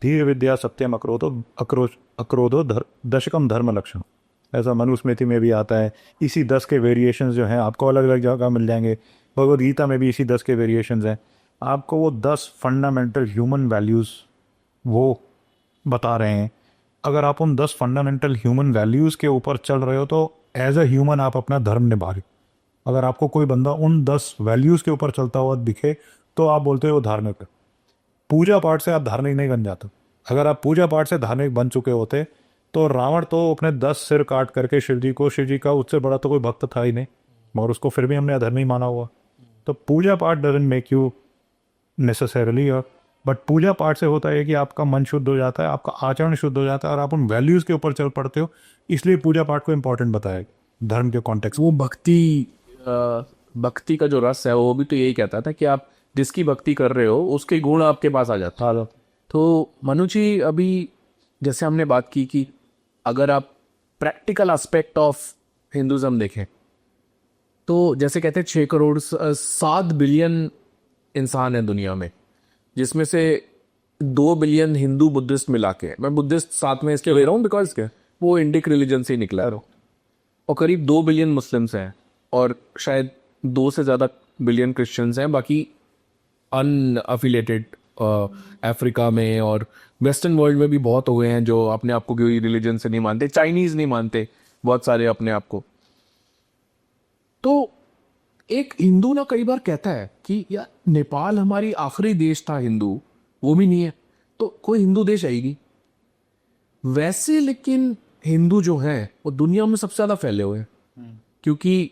धीर विद्या सत्यम अक्रोधो दशकम धर्म लक्षण, ऐसा मनुस्मृति में भी आता है। इसी 10 के वेरिएशंस जो हैं आपको अलग अलग जगह मिल जाएंगे। भगवद गीता में भी इसी 10 के वेरिएशंस हैं। आपको वो 10 फंडामेंटल ह्यूमन वैल्यूज़ वो बता रहे हैं। अगर आप उन 10 फंडामेंटल ह्यूमन वैल्यूज़ के ऊपर चल रहे हो तो एज अ ह्यूमन आप अपना धर्म निभा रहे हो। अगर आपको कोई बंदा उन 10 वैल्यूज़ के ऊपर चलता हुआ दिखे तो आप बोलते हो वो धार्मिक है। पूजा पाठ से आप धार्मिक नहीं बन जाते। अगर आप पूजा पाठ से धार्मिक बन चुके होते तो रावण तो अपने 10 सिर काट करके शिव जी का उससे बड़ा तो कोई भक्त था ही नहीं, मगर उसको फिर भी हमने अधर्मी माना हुआ। तो पूजा पाठ doesn't make you necessarily, but पूजा पाठ से होता है कि आपका मन शुद्ध हो जाता है, आपका आचरण शुद्ध हो जाता है और आप उन वैल्यूज़ के ऊपर चल पड़ते हो। इसलिए पूजा पाठ को इम्पोर्टेंट बताया धर्म के कॉन्टेक्स्ट। वो भक्ति का जो रस है वो भी तो यही कहता था कि आप जिसकी भक्ति कर रहे हो उसके गुण आपके पास आ जाते हैं। तो मनु जी, अभी जैसे हमने बात की कि अगर आप प्रैक्टिकल एस्पेक्ट ऑफ हिंदुज़म देखें तो जैसे कहते हैं 6 करोड़ 7 बिलियन इंसान हैं दुनिया में, जिसमें से 2 बिलियन हिंदू बुद्धिस्ट मिला के, मैं बुद्धिस्ट साथ में इसलिए ले रहा हूँ बिकॉज वो इंडिक रिलीजन से ही निकला है, और करीब 2 बिलियन मुस्लिम्स हैं और शायद 2 से ज़्यादा बिलियन क्रिश्चियंस हैं। बाकी अनअफिलेटेड अफ्रीका में और वेस्टर्न वर्ल्ड में भी बहुत हुए हैं जो अपने आप को कोई रिलीजन से नहीं मानते। चाइनीज़ नहीं मानते बहुत सारे अपने आप को। तो एक हिंदू ना कई बार कहता है कि यार नेपाल हमारी आखिरी देश था हिंदू, वो भी नहीं है तो कोई हिंदू देश आएगी। वैसे लेकिन हिंदू जो है वो दुनिया में सबसे ज़्यादा फैले हुए हैं, क्योंकि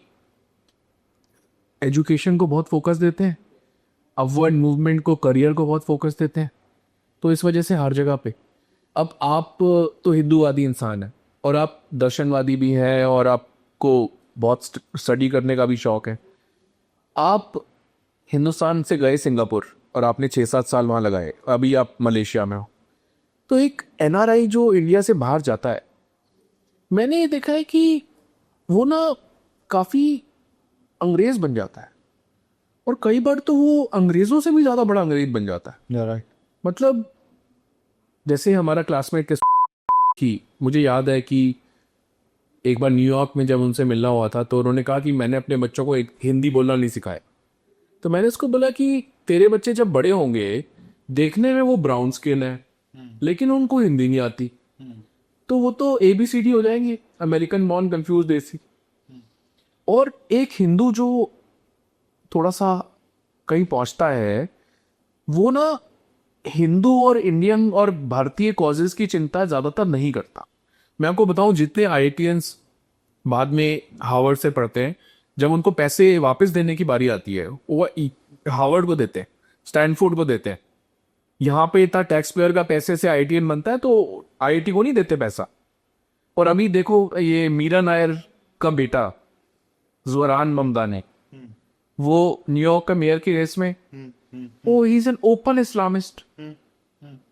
एजुकेशन को बहुत फोकस देते हैं, अपवर्ड मूवमेंट को, करियर को बहुत फोकस देते हैं। तो इस वजह से हर जगह पे अब आप तो हिंदूवादी इंसान है और आप दर्शनवादी भी हैं और आपको बहुत स्टडी करने का भी शौक है। आप हिंदुस्तान से गए सिंगापुर और आपने 6-7 साल वहाँ लगाए, अभी आप मलेशिया में हो। तो एक एनआरआई जो इंडिया से बाहर जाता है, मैंने ये देखा है कि वो ना काफ़ी अंग्रेज बन जाता है और कई बार तो वो अंग्रेज़ों से भी ज़्यादा बड़ा अंग्रेज बन जाता है। राइट। मतलब जैसे हमारा क्लासमेट के की मुझे याद है कि एक बार न्यूयॉर्क में जब उनसे मिलना हुआ था तो उन्होंने कहा कि मैंने अपने बच्चों को एक हिंदी बोलना नहीं सिखाया। तो मैंने उसको बोला कि तेरे बच्चे जब बड़े होंगे, देखने में वो ब्राउन स्किन है लेकिन उनको हिंदी नहीं आती, तो वो तो ABCD हो जाएंगे, अमेरिकन बॉर्न कंफ्यूज देसी। और एक हिंदू जो थोड़ा सा कहीं पहुंचता है, वो ना हिंदू और इंडियन और भारतीय कॉजेज की चिंता ज़्यादातर नहीं करता। मैं आपको बताऊं, जितने IITians बाद में हार्वर्ड से पढ़ते हैं, जब उनको पैसे वापस देने की बारी आती है वो हार्वर्ड को देते हैं, स्टैनफोर्ड को देते हैं। यहाँ पे इतना टैक्स पेयर का पैसे से IITian बनता है तो IIT को नहीं देते पैसा। और अभी देखो ये मीरा नायर का बेटा ज़ुरान ममदानी, वो न्यूयॉर्क का मेयर की रेस में, वो he is an open Islamist.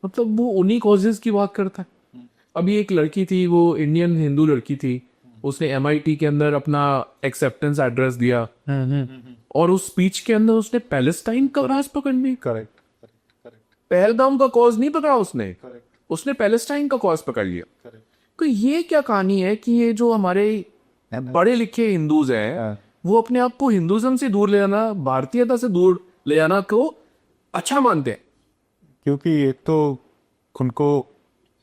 मतलब वो उन्हीं कॉजेज की बात करता है। अभी एक लड़की थी, वो इंडियन हिंदू लड़की थी, उसने MIT के अंदर अपना एक्सेप्टेंस एड्रेस दिया और उस स्पीच के अंदर उसने पैलेस्टाइन का राज पकड़ने, करेक्ट पहलगाम का कॉज नहीं पकड़ा उसने, उसने पैलेस्टाइन का कॉज पकड़ लिया। तो ये क्या कहानी है कि ये जो हमारे पढ़े लिखे हिंदूज हैं वो अपने आप को हिंदुज्म से दूर ले जाना, भारतीयता से दूर ले जाना को अच्छा मानते हैं। क्योंकि एक तो उनको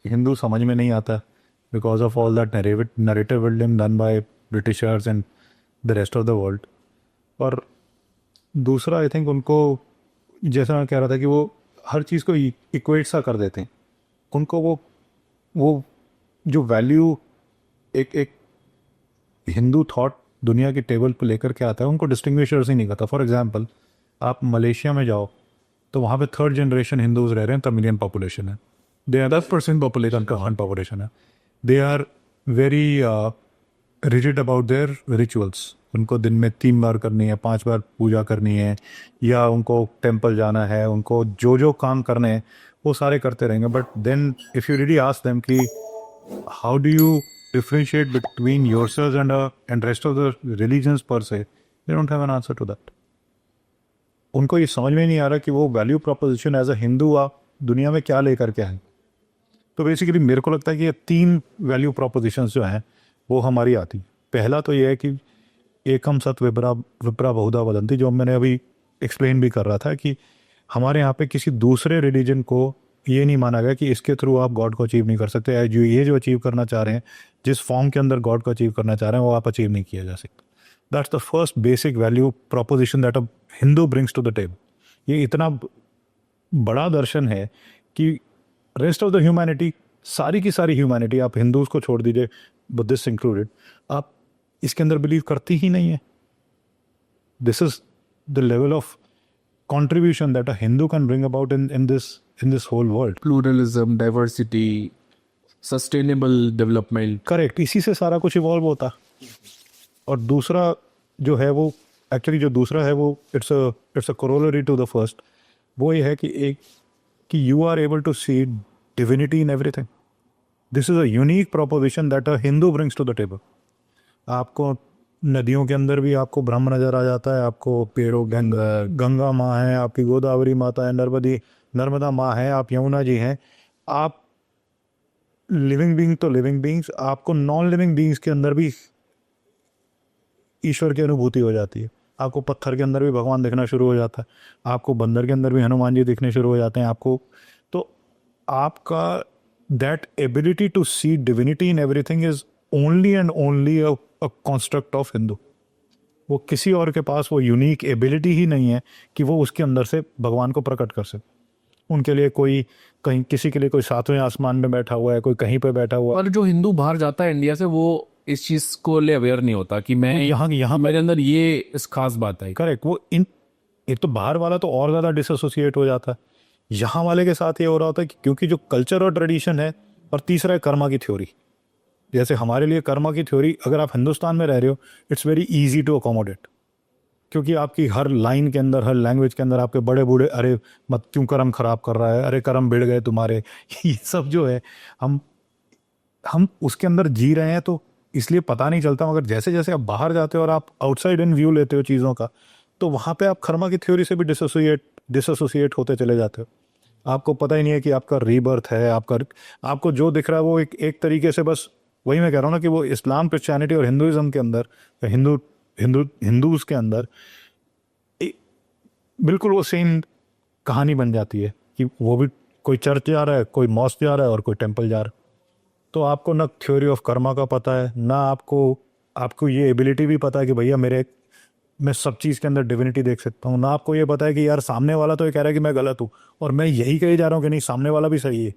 हिंदू समझ में नहीं आता because of all that narrative building done by Britishers and the rest of the world. और दूसरा आई थिंक उनको, जैसा मैं कह रहा था कि वो हर चीज़ को इक्वेट सा कर देते हैं। उनको वो जो वैल्यू एक एक हिंदू थॉट दुनिया की टेबल पर लेकर के आता है, उनको डिस्टिंग्विशर्स ही नहीं करता। फॉर एग्जांपल, आप मलेशिया में जाओ तो वहाँ पे 3rd जनरेशन हिंदूज रह रहे हैं, तब मिलियन पॉपुलेशन है, दे आर 10% पॉपुलेशन का पॉपुलेशन है। They are very rigid about their rituals. उनको दिन में 3 बार करनी है, 5 बार पूजा करनी है, या उनको टेम्पल जाना है, उनको जो जो काम करने हैं वो सारे करते रहेंगे। But then if you really ask them कि how do you differentiate between yourselves and rest of the religions per se, they don't have an answer to that. उनको ये समझ में नहीं आ रहा कि वो value proposition as a Hindu आप दुनिया में क्या लेकर के आए। तो बेसिकली मेरे को लगता है कि ये 3 वैल्यू प्रोपोजिशंस जो हैं वो हमारी आती। पहला तो ये है कि एकम सत विप्रा बहुधा वदंती, जो मैंने अभी एक्सप्लेन भी कर रहा था कि हमारे यहाँ पे किसी दूसरे रिलीजन को ये नहीं माना गया कि इसके थ्रू आप गॉड को अचीव नहीं कर सकते, या जो ये जो अचीव करना चाह रहे हैं, जिस फॉर्म के अंदर गॉड को अचीव करना चाह रहे हैं, वो आप अचीव नहीं किया जा सकता। That's the first basic value proposition that a Hindu brings to the table. ये इतना बड़ा दर्शन है कि रेस्ट ऑफ द ह्यूमैनिटी, सारी की सारी ह्यूमैनिटी, आप हिंदूज को छोड़ दीजिए, बुद्धिस्ट इंक्लूडेड, आप इसके अंदर बिलीव करती ही नहीं है। This is the level of contribution that a Hindu can bring about in this whole world. Pluralism, diversity, sustainable development. Correct, इसी से सारा कुछ इवॉल्व होता। और दूसरा जो है वो एक्चुअली जो दूसरा है वो it's a corollary to the first. वो ये है कि you are able to see divinity in everything. This is a unique proposition that a Hindu brings to the table. आपको नदियों के अंदर भी आपको ब्रह्म नजर आ जाता है, आपको पेड़ों गंगा माँ है, आपकी गोदावरी माता है, नर्मदा माँ है, आप यमुना जी हैं। आप लिविंग बीइंग तो लिविंग बीइंग्स, आपको नॉन लिविंग बीइंग्स के अंदर भी ईश्वर की अनुभूति हो जाती है। आपको पत्थर के अंदर भी भगवान दिखना शुरू हो जाता है, आपको बंदर के अंदर भी हनुमान जी दिखने शुरू हो जाते हैं आपको। तो आपका that ability to see divinity in everything is only and only a construct of Hindu. वो किसी और के पास वो यूनिक एबिलिटी ही नहीं है कि वो उसके अंदर से भगवान को प्रकट कर सके। उनके लिए कोई कहीं, किसी के लिए कोई 7वें आसमान में बैठा हुआ है, कोई कहीं पे बैठा हुआ है। और जो हिंदू बाहर जाता है इंडिया से, वो इस चीज को ले अवेयर नहीं होता कि मैं यहाँ मेरे अंदर ये इस खास बात है। करेक्ट, वो एक तो बाहर वाला तो और ज़्यादा डिसएसोसिएट हो जाता है। यहाँ वाले के साथ ये हो रहा होता है कि क्योंकि जो कल्चर और ट्रेडिशन है, और तीसरा है कर्मा की थ्योरी। जैसे हमारे लिए कर्मा की थ्योरी, अगर आप हिंदुस्तान में रह रहे हो, it's very easy to accommodate, क्योंकि आपकी हर लाइन के अंदर, हर लैंग्वेज के अंदर आपके बड़े बूढ़े, अरे मत क्यों कर्म खराब कर रहा है, अरे कर्म बिड़ गए तुम्हारे, ये सब जो है हम उसके अंदर जी रहे हैं, तो इसलिए पता नहीं चलता। मगर जैसे जैसे आप बाहर जाते हो और आप आउटसाइड इन व्यू लेते हो चीज़ों का, तो वहाँ पे आप कर्मा की थ्योरी से भी डिसोसिएट होते चले जाते हो। आपको पता ही नहीं है कि आपका रीबर्थ है, आपको जो दिख रहा है वो एक तरीके से, बस वही मैं कह रहा हूँ ना कि वो इस्लाम, क्रिश्चियनिटी और हिंदुइज्म के अंदर, हिंदूज के अंदर बिल्कुल वो सेम कहानी बन जाती है कि वो भी कोई चर्च जा रहा है, कोई मॉस्क जा रहा है और कोई टेम्पल जा रहा है। तो आपको ना थ्योरी ऑफ कर्मा का पता है, ना आपको ये एबिलिटी भी पता है कि भैया मैं सब चीज़ के अंदर डिविनिटी देख सकता हूँ, ना आपको ये पता है कि यार सामने वाला तो ये कह रहा है कि मैं गलत हूँ और मैं यही कही जा रहा हूँ कि नहीं, सामने वाला भी सही है।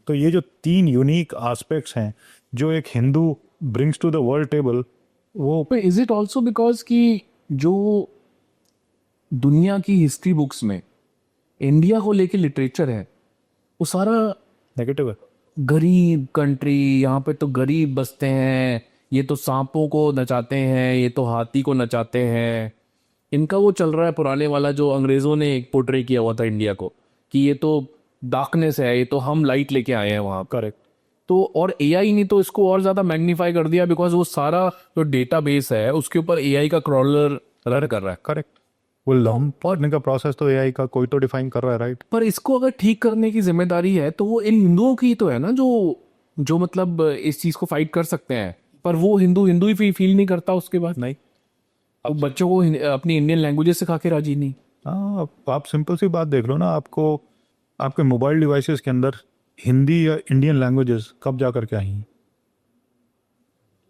तो ये जो 3 यूनिक एस्पेक्ट्स हैं जो एक Hindu brings to the world table, वो इज इट ऑल्सो बिकॉज कि जो दुनिया की हिस्ट्री बुक्स में इंडिया को लेके लिटरेचर है वो सारा नेगेटिव है। गरीब कंट्री, यहाँ पे तो गरीब बसते हैं, ये तो सांपों को नचाते हैं, ये तो हाथी को नचाते हैं। इनका वो चल रहा है पुराने वाला जो अंग्रेजों ने एक पोर्ट्रे किया हुआ था इंडिया को, कि ये तो डार्कनेस है, ये तो हम लाइट लेके आए हैं वहाँ। करेक्ट। तो और एआई ने तो इसको और ज़्यादा मैग्नीफाई कर दिया, बिकॉज वो सारा जो डेटाबेस है उसके ऊपर एआई का क्रॉलर रन कर रहा है। करेक्ट, वो लर्न करने का प्रोसेस तो एआई का कोई तो डिफाइन कर रहा है, राइट? पर इसको अगर ठीक करने की जिम्मेदारी है तो वो इन हिंदुओं की तो है ना, जो जो मतलब इस चीज को फाइट कर सकते हैं। पर वो हिंदू हिंदू ही फील नहीं करता उसके बाद। नहीं। अब बच्चों को अपनी इंडियन लैंग्वेजेस सिखा के राजी नहीं। हाँ, आप सिंपल सी बात देख लो ना, आपको आपके मोबाइल डिवाइसेस के अंदर हिंदी या इंडियन लैंग्वेजेस कब जा करके आई हैं?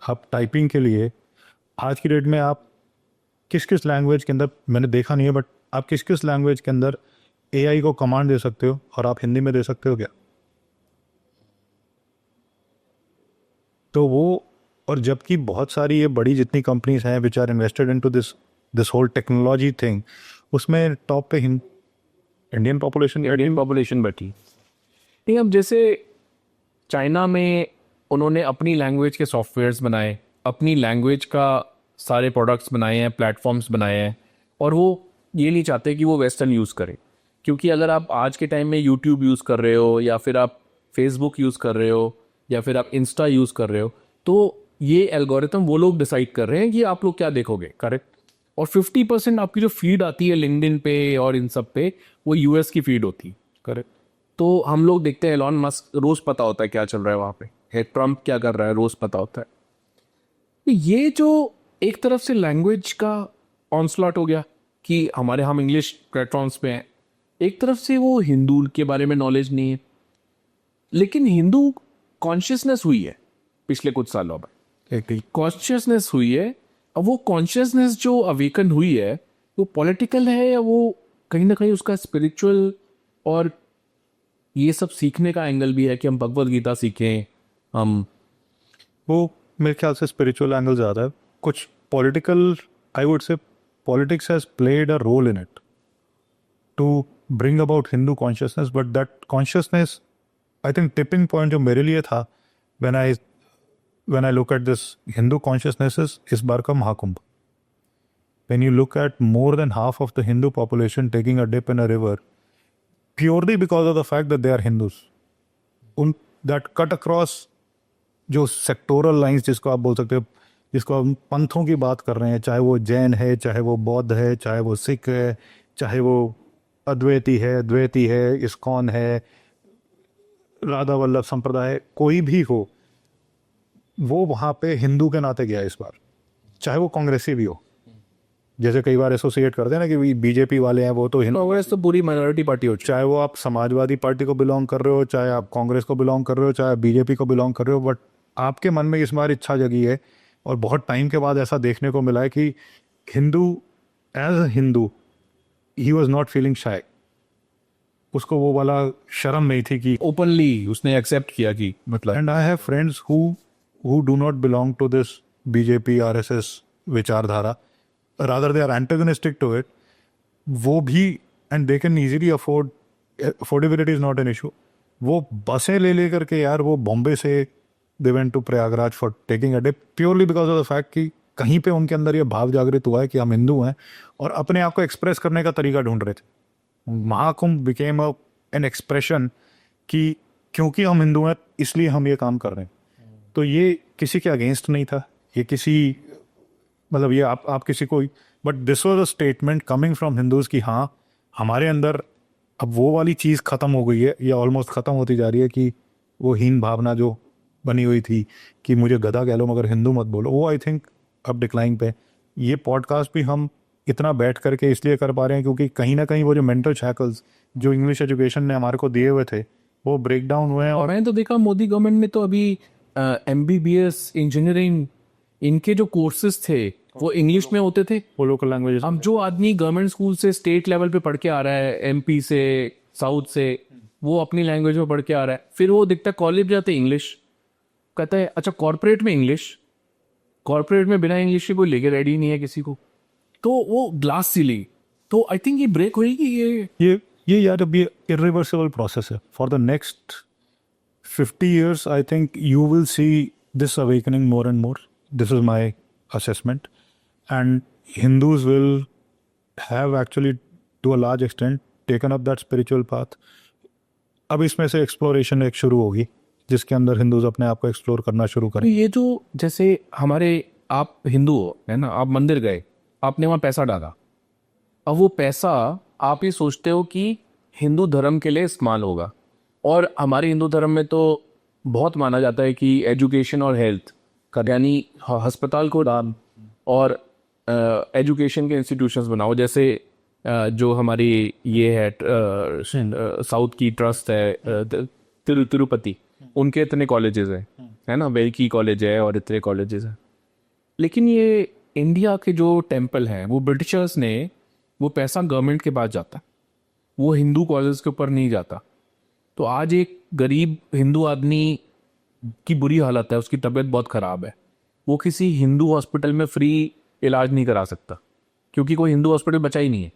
आप टाइपिंग के लिए आज की डेट में आप किस किस लैंग्वेज के अंदर, मैंने देखा नहीं है, बट आप किस किस लैंग्वेज के अंदर एआई को कमांड दे सकते हो और आप हिंदी में दे सकते हो क्या? तो वो, और जबकि बहुत सारी ये बड़ी जितनी कंपनीज हैं which are invested into this this whole technology thing, उसमें टॉप पे इंडियन पॉपुलेशन बैठी नहीं। अब जैसे चाइना में उन्होंने अपनी लैंग्वेज के सॉफ्टवेयर्स बनाए, अपनी लैंग्वेज का सारे प्रोडक्ट्स बनाए हैं, प्लेटफॉर्म्स बनाए हैं, और वो ये नहीं चाहते कि वो वेस्टर्न यूज़ करे। क्योंकि अगर आप आज के टाइम में यूट्यूब यूज़ कर रहे हो, या फिर आप फेसबुक यूज़ कर रहे हो, या फिर आप इंस्टा यूज़ कर रहे हो, तो ये एल्गोरिथम वो लोग डिसाइड कर रहे हैं कि आप लोग क्या देखोगे। करेक्ट। और 50% आपकी जो फीड आती है लिंक्डइन पे और इन सब पे, वो यूएस की फीड होती है। करेक्ट। तो हम लोग देखते हैं एलॉन मस्क, रोज पता होता है क्या चल रहा है वहाँ पे, ट्रम्प क्या कर रहा है, रोज पता होता है। तो ये जो एक तरफ से लैंग्वेज का ऑनस्लॉट हो गया कि हम इंग्लिश प्लेटफॉर्म्स पे हैं, एक तरफ से वो हिंदू के बारे में नॉलेज नहीं है। लेकिन हिंदू कॉन्शियसनेस हुई है पिछले कुछ सालों में, कॉन्शियसनेस हुई है। अब वो कॉन्शियसनेस जो अवेकन हुई है, वो पॉलिटिकल है या वो कहीं ना कहीं उसका स्पिरिचुअल और ये सब सीखने का एंगल भी है कि हम भगवत गीता सीखें हम। वो मेरे ख्याल से स्पिरिचुअल एंगल ज़्यादा है, कुछ political, I would say politics has played a role in it to bring about Hindu consciousness, but that consciousness, I think tipping point जो मेरे लिए था when I look at this Hindu consciousness is इस बार का Mahakumbh. When you look at more than half of the Hindu population taking a dip in a river purely because of the fact that they are Hindus, that cut across जो sectoral lines जिसको आप बोल सकते हो, जिसको हम पंथों की बात कर रहे हैं, चाहे वो जैन है, चाहे वो बौद्ध है, चाहे वो सिख है, चाहे वो अद्वैती है, द्वैती है, इस्कॉन है, राधा वल्लभ संप्रदाय, कोई भी हो, वो वहाँ पे हिंदू के नाते गया इस बार, चाहे वो कांग्रेसी भी हो। जैसे कई बार एसोसिएट करते हैं ना कि बीजेपी वाले हैं वो तो हिंदू, कांग्रेस तो पूरी माइनॉरिटी पार्टी हो चुकी है। चाहे वो आप समाजवादी पार्टी को बिलोंग कर रहे हो, चाहे आप कांग्रेस को बिलोंग कर रहे हो, चाहे बीजेपी को बिलोंग कर रहे हो, बट आपके मन में इस बार इच्छा जगी है, और बहुत टाइम के बाद ऐसा देखने को मिला है कि Hindu as a Hindu he was not feeling shy, उसको वो वाला शर्म नहीं थी कि ओपनली उसने एक्सेप्ट किया कि मतलब। And I have friends who do not belong to this BJP RSS विचारधारा, rather they are antagonistic to it, वो भी, and they can easily afford, affordability is not an issue, वो बसें ले करके यार वो बॉम्बे से they went to Prayagraj for taking a day purely because of the fact कि कहीं पे उनके अंदर ये भाव जागृत हुआ है कि हम हिंदू हैं और अपने आप को एक्सप्रेस करने का तरीका ढूंढ रहे थे। महाकुंभ became an expression कि क्योंकि हम हिंदू हैं इसलिए हम ये काम कर रहे हैं। तो ये किसी के अगेंस्ट नहीं था, ये किसी, मतलब ये आप किसी को, but this was a statement coming from Hindus कि हाँ हमारे अंदर अब वो वाली चीज़ ख़त्म हो गई है या ऑलमोस्ट ख़त्म होती जा रही है कि वो हीन भावना जो बनी हुई थी कि मुझे गधा कह लो मगर हिंदू मत बोलो, वो आई थिंक अब डिक्लाइन पे। ये पॉडकास्ट भी हम इतना बैठ करके इसलिए कर पा रहे हैं क्योंकि कहीं ना कहीं वो जो मेंटल शैकल्स जो इंग्लिश एजुकेशन ने हमारे को दिए हुए थे वो ब्रेक डाउन हुए हैं। और मैंने तो देखा मोदी गवर्नमेंट ने तो अभी MBBS इंजीनियरिंग इनके जो कोर्सेज थे वो इंग्लिश में होते थे। वो लोकल लैंग्वेज, हम जो आदमी गवर्नमेंट स्कूल से स्टेट लेवल पे पढ़ के आ रहा है, MP से, साउथ से, वो अपनी लैंग्वेज में पढ़ के आ रहा है, फिर वो दिखता है कॉलेज जाते इंग्लिश, कहता है अच्छा कॉर्पोरेट में इंग्लिश, कॉर्पोरेट में बिना इंग्लिश के कोई लेके रेडी नहीं है किसी को। तो वो ग्लास सीलिंग, तो आई थिंक ये ब्रेक होगी। ये यार अब ये इरिवर्सिबल प्रोसेस है for the next 50 years. I think you will see this awakening more and more. This is my assessment, and Hindus will have actually to a large extent taken up that spiritual path. अब इसमें से exploration एक शुरू होगी जिसके अंदर Hindus अपने आप को एक्सप्लोर करना शुरू तो करें। ये जो जैसे हमारे, आप हिंदू हो है ना, आप मंदिर गए, आपने वहाँ पैसा डाला, अब वो पैसा आप ये सोचते हो कि हिंदू धर्म के लिए इस्तेमाल होगा, और हमारे हिंदू धर्म में तो बहुत माना जाता है कि एजुकेशन और हेल्थ का, यानी अस्पताल को दान और एजुकेशन के इंस्टीट्यूशंस बनाओ, जैसे जो हमारी ये है साउथ की ट्रस्ट है तिरुपति, उनके इतने कॉलेजेस हैं, है ना, वेलकी कॉलेज है और इतने कॉलेजेस हैं। लेकिन ये इंडिया के जो टेम्पल हैं वो ब्रिटिशर्स ने, वो पैसा गवर्नमेंट के पास जाता है, वो हिंदू कॉलेज के ऊपर नहीं जाता। तो आज एक गरीब हिंदू आदमी की बुरी हालत है, उसकी तबीयत बहुत ख़राब है, वो किसी हिंदू हॉस्पिटल में फ्री इलाज नहीं करा सकता क्योंकि कोई हिंदू हॉस्पिटल बचा ही नहीं है।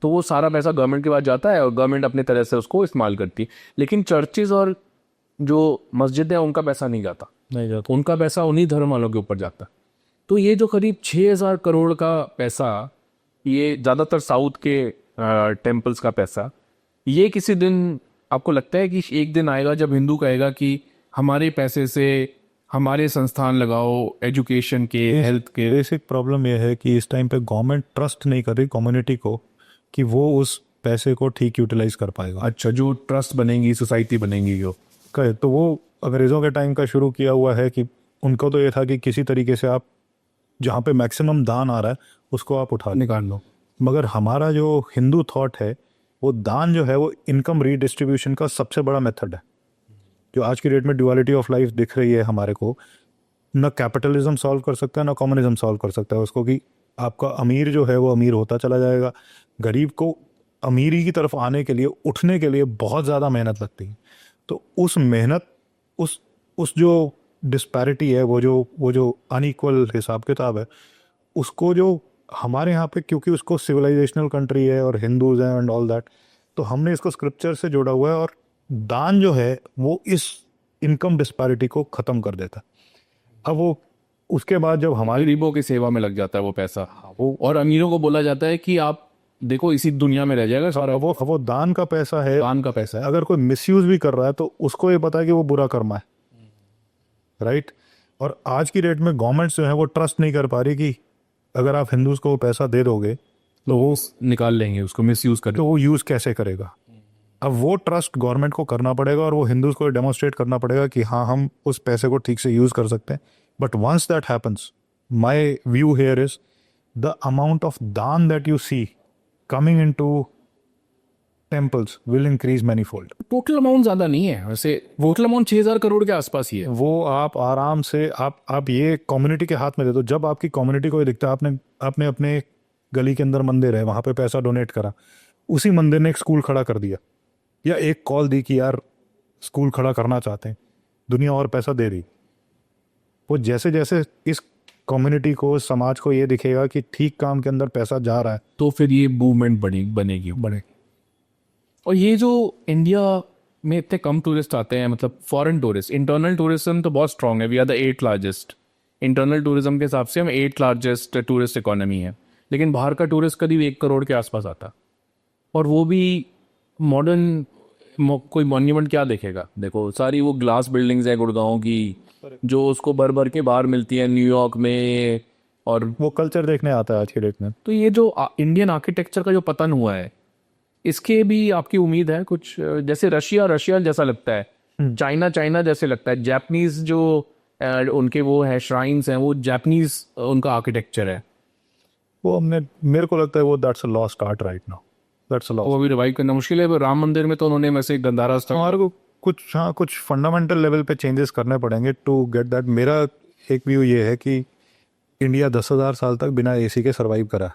तो वो सारा पैसा गवर्नमेंट के पास जाता है और गवर्नमेंट अपने तरह से उसको इस्तेमाल करती है। लेकिन चर्चेज और जो मस्जिद है उनका पैसा नहीं जाता, उनका पैसा उन्हीं धर्म वालों के ऊपर जाता है। तो ये जो करीब 6,000 करोड़ का पैसा, ये ज़्यादातर साउथ के टेम्पल्स का पैसा, ये किसी दिन आपको लगता है कि एक दिन आएगा जब हिंदू कहेगा कि हमारे पैसे से हमारे संस्थान लगाओ एजुकेशन के, हेल्थ के? बेसिक प्रॉब्लम यह है कि इस टाइम पे गवर्नमेंट ट्रस्ट नहीं कर रही कम्युनिटी को कि वो उस पैसे को ठीक यूटिलाइज कर पाएगा। अच्छा, जो ट्रस्ट बनेगी, सोसाइटी बनेगी जो कहे तो वो अंग्रेज़ों के टाइम का शुरू किया हुआ है कि उनको तो ये था कि किसी तरीके से आप जहाँ पे मैक्सिमम दान आ रहा है उसको आप उठा निकाल लो। मगर हमारा जो हिंदू थॉट है, वो दान जो है वो इनकम रीडिस्ट्रीब्यूशन का सबसे बड़ा मेथड है। जो आज की डेट में ड्युअलिटी ऑफ लाइफ दिख रही है हमारे को, न कैपिटलिज्म सॉल्व कर सकता है ना कम्युनिज्म सॉल्व कर सकता है उसको, कि आपका अमीर जो है वो अमीर होता चला जाएगा, गरीब को अमीरी की तरफ आने के लिए, उठने के लिए बहुत ज़्यादा मेहनत लगती है। तो उस मेहनत, उस जो डिस्पैरिटी है, वो जो अनइक्वल हिसाब किताब है, उसको जो हमारे यहाँ पे, क्योंकि उसको सिविलाइजेशनल कंट्री है और हिंदूज हैं एंड ऑल दैट, तो हमने इसको स्क्रिप्चर से जोड़ा हुआ है। और दान जो है वो इस इनकम डिस्पैरिटी को ख़त्म कर देता है। अब वो उसके बाद जब हमारी गरीबों की सेवा में लग जाता है वो पैसा, वो, और अमीरों को बोला जाता है कि आप देखो इसी दुनिया में रह जाएगा सारा। वो दान का पैसा है, दान का पैसा है। अगर कोई मिसयूज भी कर रहा है तो उसको ये पता है कि वो बुरा कर्मा है, राइट। और आज की डेट में गवर्नमेंट जो है वो ट्रस्ट नहीं कर पा रही कि अगर आप हिंदूज को वो पैसा दे दोगे तो वो निकाल लेंगे उसको, मिसयूज कर, तो वो यूज़ कैसे करेगा। अब वो ट्रस्ट गवर्नमेंट को करना पड़ेगा और वो हिंदूज को डेमोन्स्ट्रेट करना पड़ेगा कि हाँ, हम उस पैसे को ठीक से यूज़ कर सकते हैं। But once that happens, my view here is the amount of दान that you see coming in to temples will increase manifold. Total amount ज़्यादा नहीं है वैसे, टोटल अमाउंट 6,000 करोड़ के आसपास ही है। वो आप आराम से आप ये कम्युनिटी के हाथ में दे दो। जब आपकी कम्युनिटी को ये दिखता है आपने अपने गली के अंदर मंदिर है, वहाँ पे पैसा डोनेट करा, उसी मंदिर ने एक स्कूल खड़ा कर दिया या एक कॉल दी कि यार स्कूल खड़ा करना चाहते हैं, दुनिया और पैसा दे रही। वो जैसे जैसे इस कम्युनिटी को, समाज को ये दिखेगा कि ठीक काम के अंदर पैसा जा रहा है, तो फिर ये मूवमेंट बनेगी। और ये जो इंडिया में इतने कम टूरिस्ट आते हैं, मतलब फॉरेन टूरिस्ट, इंटरनल टूरिज्म तो बहुत स्ट्रांग है। We are the 8th largest, internal tourism के हिसाब से हम 8th लार्जेस्ट टूरिस्ट इकोनॉमी है। लेकिन बाहर का टूरिस्ट करीब 1 करोड़ के आसपास आता, और वो भी मॉडर्न कोई मॉन्यूमेंट क्या देखेगा। देखो सारी वो ग्लास बिल्डिंग्स है गुड़गांव की, जो उसको भर भर के बाहर मिलती है न्यूयॉर्क में, और वो कल्चर देखने आता है आज की डेट में। तो ये जो इंडियन आर्किटेक्चर का जो पतन हुआ है, इसके भी आपकी उम्मीद है कुछ? जैसे रशिया जैसा लगता है, चाइना जैसे लगता है, जापानीज जो उनके वो है श्राइन्स हैं, वो जापानीज उनका आर्किटेक्चर है। वो मेरे को लगता है वो that's a lost art right now, that's a lost. वो अभी रिवाइव करना मुश्किल है। राम मंदिर में तो उन्होंने वैसे गंधारा हमारे को कुछ फंडामेंटल लेवल पे चेंजेस करने पड़ेंगे टू गेट दैट। मेरा एक व्यू ये है कि इंडिया 10,000 साल तक बिना एसी के सरवाइव करा।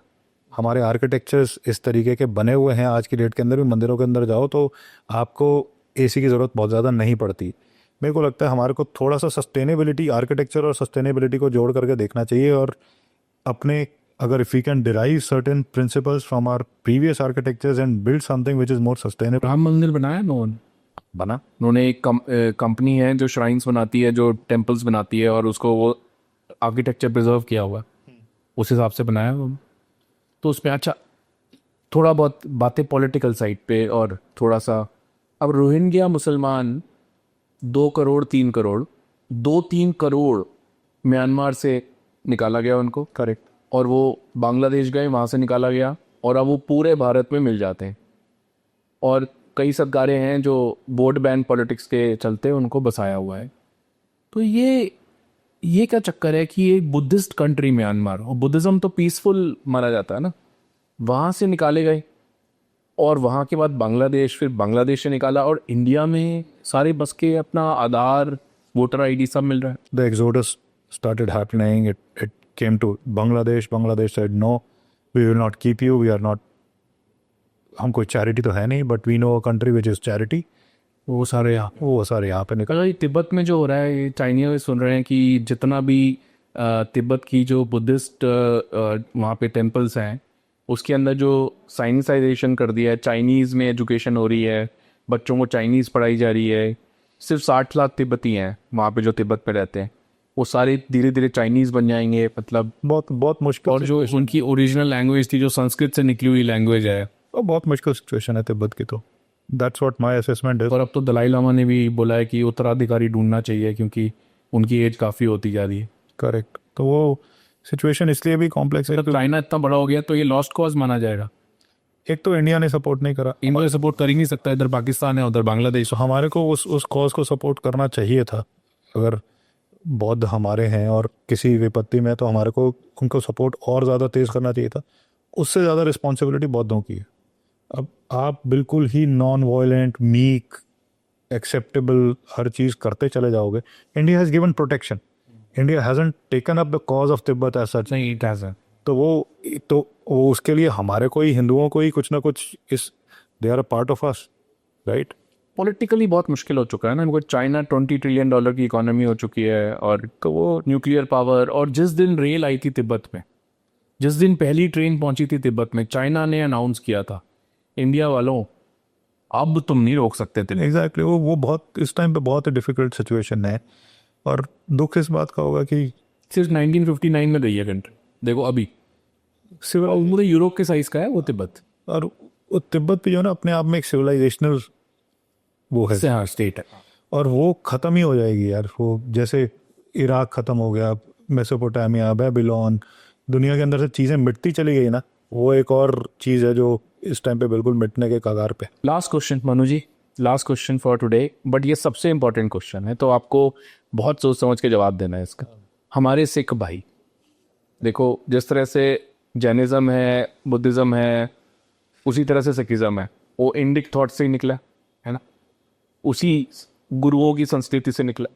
हमारे आर्किटेक्चर्स इस तरीके के बने हुए हैं, आज की डेट के अंदर भी मंदिरों के अंदर जाओ तो आपको एसी की ज़रूरत बहुत ज़्यादा नहीं पड़ती। मेरे को लगता है हमारे को थोड़ा सा सस्टेनेबिलिटी, आर्किटेक्चर और सस्टेनेबिलिटी को जोड़ करके देखना चाहिए। और अपने, अगर if we can derive certain principles from our previous architectures and build something which is more sustainable. Ram Mandir बनाया उन्होंने एक कंपनी है जो श्राइन्स बनाती है, जो टेम्पल्स बनाती है, और उसको वो आर्किटेक्चर प्रिजर्व किया हुआ है, उस हिसाब से बनाया वो। तो उसमें अच्छा थोड़ा बहुत बातें पॉलिटिकल साइड पे, और थोड़ा सा अब रोहिंग्या मुसलमान 2 करोड़ 3 करोड़ म्यांमार से निकाला गया उनको, करेक्ट। और वो बांग्लादेश गए, वहाँ से निकाला गया और अब वो पूरे भारत में मिल जाते हैं। और कई सरकारें हैं जो वोट बैंक पॉलिटिक्स के चलते उनको बसाया हुआ है। तो ये क्या चक्कर है कि ये बुद्धिस्ट कंट्री म्यांमार, और बुद्धिज़्म तो पीसफुल माना जाता है ना, वहाँ से निकाले गए और वहाँ के बाद बांग्लादेश, फिर बांग्लादेश से निकाला और इंडिया में सारे बस के अपना आधार, वोटर आईडी सब मिल रहा है। The exodus started happening. It came to Bangladesh. Bangladesh said no, we will not keep you. We are not. हम कोई चैरिटी तो है नहीं, but we know a country which is charity. वो सारे यहाँ पे निकल। कल तिब्बत में जो हो रहा है, ये चाइनीज सुन रहे हैं कि जितना भी तिब्बत की जो बुद्धिस्ट वहाँ पे टेम्पल्स हैं उसके अंदर जो साइनिसाइजेशन कर दिया है, चाइनीज़ में एजुकेशन हो रही है, बच्चों को चाइनीज़ पढ़ाई जा रही है। सिर्फ 60 लाख तिब्बती हैं वहाँ पे जो तिब्बत पे रहते हैं, वो सारे धीरे धीरे चाइनीज़ बन जाएंगे। मतलब बहुत बहुत मुश्किल। और जो उनकी ओरिजिनल लैंग्वेज थी जो संस्कृत से निकली हुई लैंग्वेज है, और बहुत मुश्किल सिचुएशन है तिब्बत की। तो that's what my assessment is. और अब तो दलाई लामा ने भी बोला है कि उत्तराधिकारी ढूंढना चाहिए क्योंकि उनकी एज काफ़ी होती जा रही है। करेक्ट। तो वो सिचुएशन इसलिए भी कॉम्प्लेक्स है। तो चाइना इतना बड़ा हो गया तो ये लॉस्ट कॉज माना जाएगा। एक तो इंडिया ने सपोर्ट नहीं करा, इंडिया ने सपोर्ट कर ही नहीं सकता, इधर पाकिस्तान है उधर बांग्लादेश। तो हमारे को उस कॉज को सपोर्ट करना चाहिए था। अगर बौद्ध हमारे हैं और किसी विपत्ति में, तो हमारे को उनको सपोर्ट और ज़्यादा तेज़ करना चाहिए था। उससे ज़्यादा रिस्पॉन्सिबिलिटी बौद्धों की है। अब आप बिल्कुल ही नॉन वायलेंट, मीक, एक्सेप्टेबल हर चीज़ करते चले जाओगे। India has given protection, India hasn't taken up the cause of Tibet as such. नहीं, इट हैज़। तो वो उसके लिए हमारे को ही, हिंदुओं को ही कुछ ना कुछ इस, they are a part of us, right. Politically बहुत मुश्किल हो चुका है ना इनको। चाइना $20 ट्रिलियन की इकोनॉमी हो चुकी है और वो न्यूक्लियर पावर। और जिस दिन रेल आई थी तिब्बत में, जिस दिन पहली ट्रेन पहुंची थी तिब्बत में, चाइना ने अनाउंस किया था, इंडिया वालों अब तुम नहीं रोक सकते थे। एग्जैक्टली। वो बहुत इस टाइम पे बहुत ही डिफिकल्ट सिचुएशन है। और दुख इस बात का होगा कि सिर्फ 1959 में गई है कंट्री। देखो अभी सिविल पूरे यूरोप के साइज का है वो तिब्बत। और वो तिब्बत भी जो है ना, अपने आप में एक सिविलाइजेशनल वो है, हाँ, स्टेट है। और वो ख़त्म ही हो जाएगी यार। वो जैसे इराक ख़त्म हो गया, मेसोपोटामिया, बेबीलोन, दुनिया के अंदर से चीज़ें मिटती चली गई ना, वो एक और चीज़ है जो इस टाइम पे बिल्कुल मिटने के कगार पे। Last question Manu ji, last question for today, but ये सबसे इंपॉर्टेंट क्वेश्चन है, तो आपको बहुत सोच समझ के जवाब देना है इसका। हमारे सिख भाई, देखो जिस तरह से जैनिज़्म है, बुद्धिज़्म है, उसी तरह से सिखिज़्म है। वो इंडिक थॉट से ही निकला है ना, उसी गुरुओं की संस्कृति से निकला।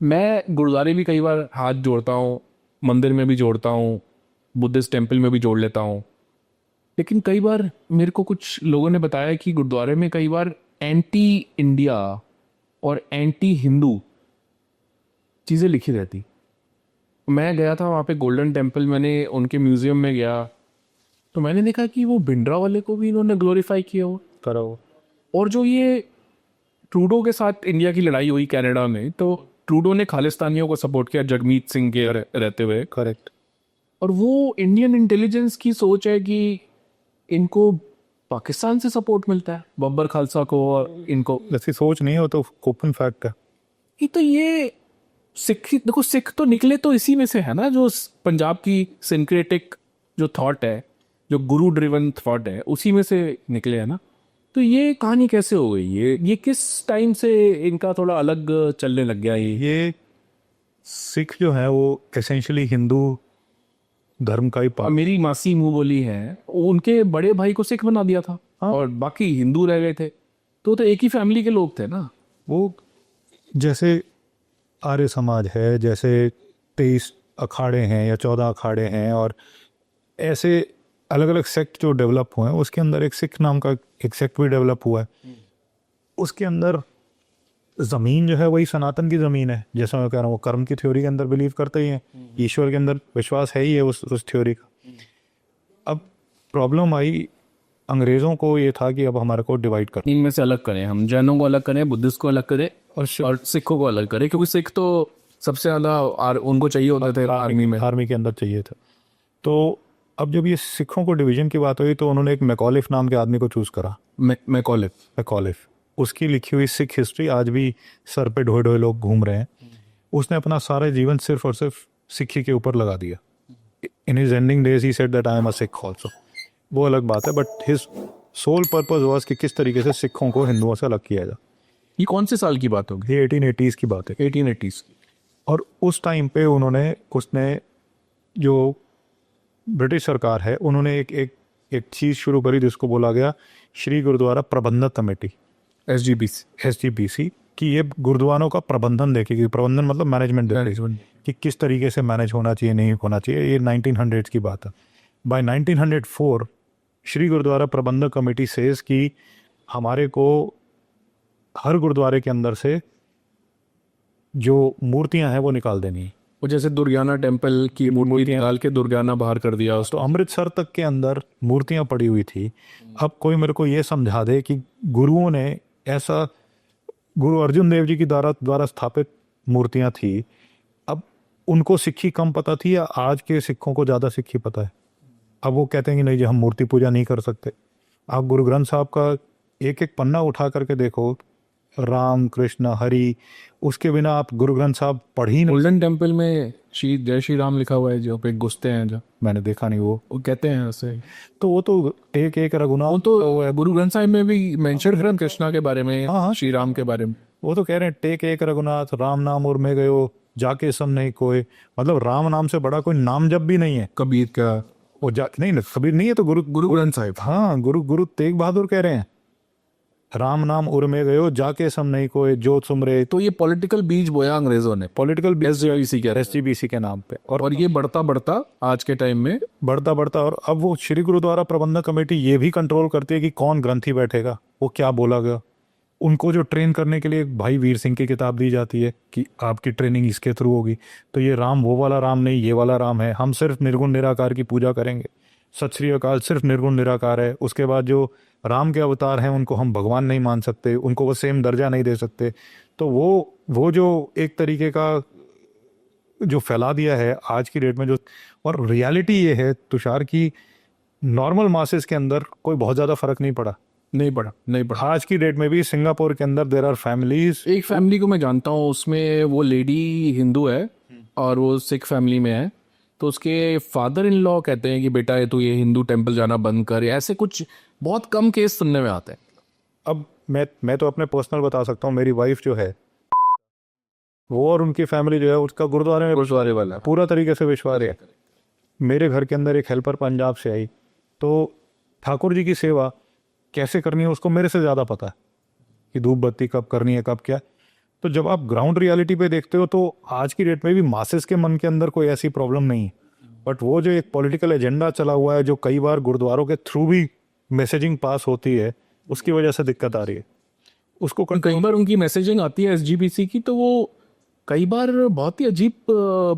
मैं गुरुद्वारे भी कई बार हाथ जोड़ता हूँ, मंदिर में भी जोड़ता हूँ, बुद्धिस्ट टेम्पल में भी जोड़ लेता हूँ। लेकिन कई बार मेरे को कुछ लोगों ने बताया कि गुरुद्वारे में कई बार एंटी इंडिया और एंटी हिंदू चीज़ें लिखी रहती। मैं गया था वहाँ पे गोल्डन टेम्पल, मैंने उनके म्यूज़ियम में गया तो मैंने देखा कि वो भिंडरा वाले को भी इन्होंने ग्लोरीफाई किया हो करो। और जो ये ट्रूडो के साथ इंडिया की लड़ाई हुई कनाडा में, तो ट्रूडो ने खालिस्तानियों को सपोर्ट किया जगमीत सिंह के रहते हुए। करेक्ट। और वो इंडियन इंटेलिजेंस की सोच है कि इनको पाकिस्तान से सपोर्ट मिलता है, बब्बर खालसा को और इनको। ऐसी सोच नहीं हो तो ओपन फैक्ट है। ये सिख, देखो सिख तो निकले तो इसी में से है ना, जो पंजाब की सिंक्रेटिक जो थॉट है, जो गुरु ड्रिवन थॉट है, उसी में से निकले है ना। तो ये कहानी कैसे हो गई? ये किस टाइम से इनका थोड़ा अलग चलने लग गया? ये सिख जो है वो एसेंशियली हिंदू धर्म का ही पार्ट। मेरी मासी मुंह बोली है, उनके बड़े भाई को सिख बना दिया था। हाँ? और बाकी हिंदू रह गए थे। तो एक ही फैमिली के लोग थे ना। वो जैसे आर्य समाज है, जैसे 23 अखाड़े हैं या 14 अखाड़े हैं, और ऐसे अलग अलग सेक्ट जो डेवलप हुए हैं, उसके अंदर एक सिख नाम का एक सेक्ट भी डेवलप हुआ है। उसके अंदर ज़मीन जो है वही सनातन की ज़मीन है। जैसा मैं कह रहा हूँ, वो कर्म की थ्योरी के अंदर बिलीव करते ही हैं, ईश्वर के अंदर विश्वास है ही है उस थ्योरी का। अब प्रॉब्लम आई अंग्रेज़ों को, ये था कि अब हमारे को डिवाइड कर, इनमें से अलग करें, हम जैनों को अलग करें, बुद्धिस्ट को अलग करें और सिखों को अलग करें, क्योंकि सिख तो सबसे ज़्यादा उनको चाहिए होता था आर्मी के अंदर चाहिए था। तो अब जब ये सिखों को डिवीजन की बात हुई तो उन्होंने एक मैकॉलिफ नाम के आदमी को चूज करा। मैकॉलिफ, उसकी लिखी हुई सिख हिस्ट्री आज भी सर पे ढोए ढोए लोग घूम रहे हैं। उसने अपना सारा जीवन सिर्फ और सिर्फ सिक्खी के ऊपर लगा दिया। In his ending days he said that I am a Sikh also, वो अलग बात है, but his sole purpose was कि किस तरीके से सिखों को हिंदुओं से अलग किया जाए। ये कौन से साल की बात होगी? ये 1880s की बात है। 1880s की। और उस टाइम पे उसने जो ब्रिटिश सरकार है उन्होंने एक चीज़ शुरू करी जिसको बोला गया श्री गुरुद्वारा प्रबंधक कमेटी, SGPC, कि ये गुरुद्वारों का प्रबंधन देखेगी। प्रबंधन मतलब मैनेजमेंट देखेगी कि किस तरीके से मैनेज होना चाहिए, नहीं होना चाहिए। ये 1900 की बात है। बाय 1904 श्री गुरुद्वारा प्रबंधक कमेटी सेज कि हमारे को हर गुरुद्वारे के अंदर से जो मूर्तियां हैं वो निकाल देनी है। वो जैसे दुर्गाना टेम्पल की मूर्ति निकाल के दुर्गाना बाहर कर दिया तो उसको। अमृतसर तक के अंदर मूर्तियां पड़ी हुई थी। अब कोई मेरे को ये समझा दे कि गुरुओं ने ऐसा, गुरु अर्जुन देव जी की द्वारा स्थापित मूर्तियां थी, अब उनको सिक्खी कम पता थी या आज के सिखों को ज़्यादा सिक्खी पता है? अब वो कहते हैं कि नहीं जी हम मूर्ति पूजा नहीं कर सकते। आप गुरु ग्रंथ साहब का एक एक पन्ना उठा करके देखो, राम कृष्ण हरि, उसके बिना आप गुरु ग्रंथ साहब पढ़ ही नहीं। गोल्डन टेम्पल में जय श्री राम लिखा हुआ है जो पे घुसते हैं, जो मैंने देखा नहीं वो कहते हैं ऐसे। तो वो तो एक रघुनाथ, वो तो गुरु ग्रंथ साहिब में भी मेंशन है कृष्णा के बारे में, हाँ। श्री राम के बारे में। वो तो कह रहे हैं टेक एक रघुनाथ, राम नाम उर में गयो जाके सम नहीं कोई, मतलब राम नाम से बड़ा कोई नाम जब भी नहीं है। कबीर का वो नहीं कबीर नहीं है तो गुरु ग्रंथ साहिब। हाँ, गुरु तेग बहादुर कह रहे हैं राम नाम उर में गयो जाके सम नहीं कोई जो सुमरे। तो ये पॉलिटिकल बीज बोया अंग्रेजों ने पॉलिटिकल SGPC के नाम पे, और ये बढ़ता बढ़ता आज के टाइम में बढ़ता और अब वो श्री गुरुद्वारा प्रबंधक कमेटी ये भी कंट्रोल करती है कि कौन ग्रंथी बैठेगा, वो क्या बोला गया। उनको जो ट्रेन करने के लिए भाई वीर सिंह की किताब दी जाती है कि आपकी ट्रेनिंग इसके थ्रू होगी, तो ये राम वो वाला राम नहीं, ये वाला राम है, हम सिर्फ निर्गुण निराकार की पूजा करेंगे, सत श्री अकाल सिर्फ निर्गुण निराकार है। उसके बाद जो राम के अवतार हैं उनको हम भगवान नहीं मान सकते, उनको वो सेम दर्जा नहीं दे सकते। तो वो जो एक तरीके का जो फैला दिया है आज की डेट में जो, और रियलिटी ये है तुषार की नॉर्मल मासेस के अंदर कोई बहुत ज़्यादा फर्क नहीं पड़ा। नहीं पड़ा। आज की डेट में भी सिंगापुर के अंदर देयर आर फैमिलीज। एक फैमिली को मैं जानता हूँ, उसमें वो लेडी हिंदू है और वो सिख फैमिली में है, तो उसके फादर इन लॉ कहते हैं कि बेटा ये तो ये हिंदू टेम्पल जाना बंद कर। ऐसे कुछ बहुत कम केस सुनने में आते हैं। अब मैं तो अपने पर्सनल बता सकता हूँ, मेरी वाइफ जो है वो और उनकी फैमिली जो है उसका गुरुद्वारे वाला पूरा तरीके से विश्वास है। मेरे घर के अंदर एक हेल्पर पंजाब से आई, तो ठाकुर जी की सेवा कैसे करनी है उसको मेरे से ज़्यादा पता है कि धूप बत्ती कब करनी है कब क्या। तो जब आप ग्राउंड रियलिटी पे देखते हो तो आज की डेट में भी मासेस के मन के अंदर कोई ऐसी प्रॉब्लम नहीं है, बट वो जो एक पॉलिटिकल एजेंडा चला हुआ है जो कई बार गुरुद्वारों के थ्रू भी मैसेजिंग पास होती है, उसकी वजह से दिक्कत आ रही है। उसको कई बार उनकी मैसेजिंग आती है SGPC की, तो वो कई बार बहुत ही अजीब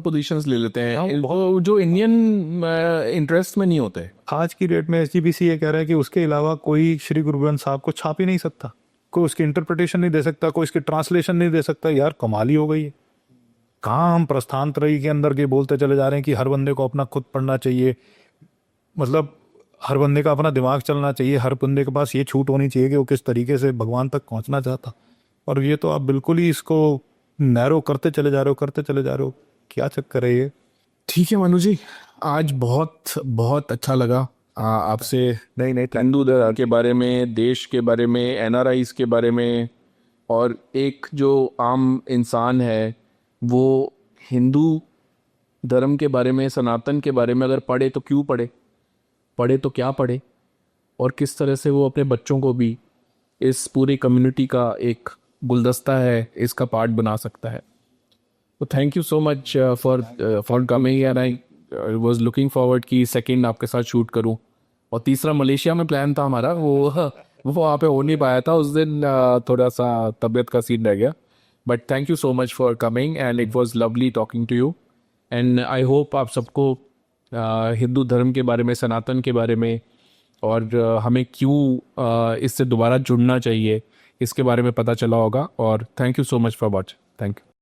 पोजीशंस ले लेते हैं जो इंडियन इंटरेस्ट में नहीं होते। आज की डेट में SGPC ये कह रहा है कि उसके अलावा कोई श्री गुरु ग्रंथ साहब को छाप ही नहीं सकता, कोई उसकी इंटरप्रिटेशन नहीं दे सकता, कोई इसकी ट्रांसलेशन नहीं दे सकता। यार कमाल ही हो गई है। कहाँ हम प्रस्थानत्रयी के अंदर के बोलते चले जा रहे हैं कि हर बंदे को अपना खुद पढ़ना चाहिए, मतलब हर बंदे का अपना दिमाग चलना चाहिए, हर बंदे के पास ये छूट होनी चाहिए कि वो किस तरीके से भगवान तक पहुंचना चाहता। और ये तो आप बिल्कुल ही इसको नैरो करते चले जा रहे हो। क्या चक्कर है ये? ठीक है मनु जी, आज बहुत बहुत अच्छा लगा आपसे नहीं हिंदू धर्म के बारे में, देश के बारे में, NRIs के बारे में, और एक जो आम इंसान है वो हिंदू धर्म के बारे में, सनातन के बारे में अगर पढ़े तो क्यों पढ़े तो क्या पढ़े, और किस तरह से वो अपने बच्चों को भी इस पूरी कम्युनिटी का एक गुलदस्ता है इसका पार्ट बना सकता है। तो thank you so much for coming and I was looking forward कि सेकंड आपके साथ शूट करूं, और तीसरा मलेशिया में प्लान था हमारा, वो वहाँ पे हो नहीं पाया था उस दिन, थोड़ा सा तबीयत का सीन रह गया। But thank you so much for coming and it was lovely talking to you, and I hope आप सबको हिंदू धर्म के बारे में, सनातन के बारे में, और हमें क्यों इससे दोबारा जुड़ना चाहिए इसके बारे में पता चला होगा। और thank you so much for watching. Thank you.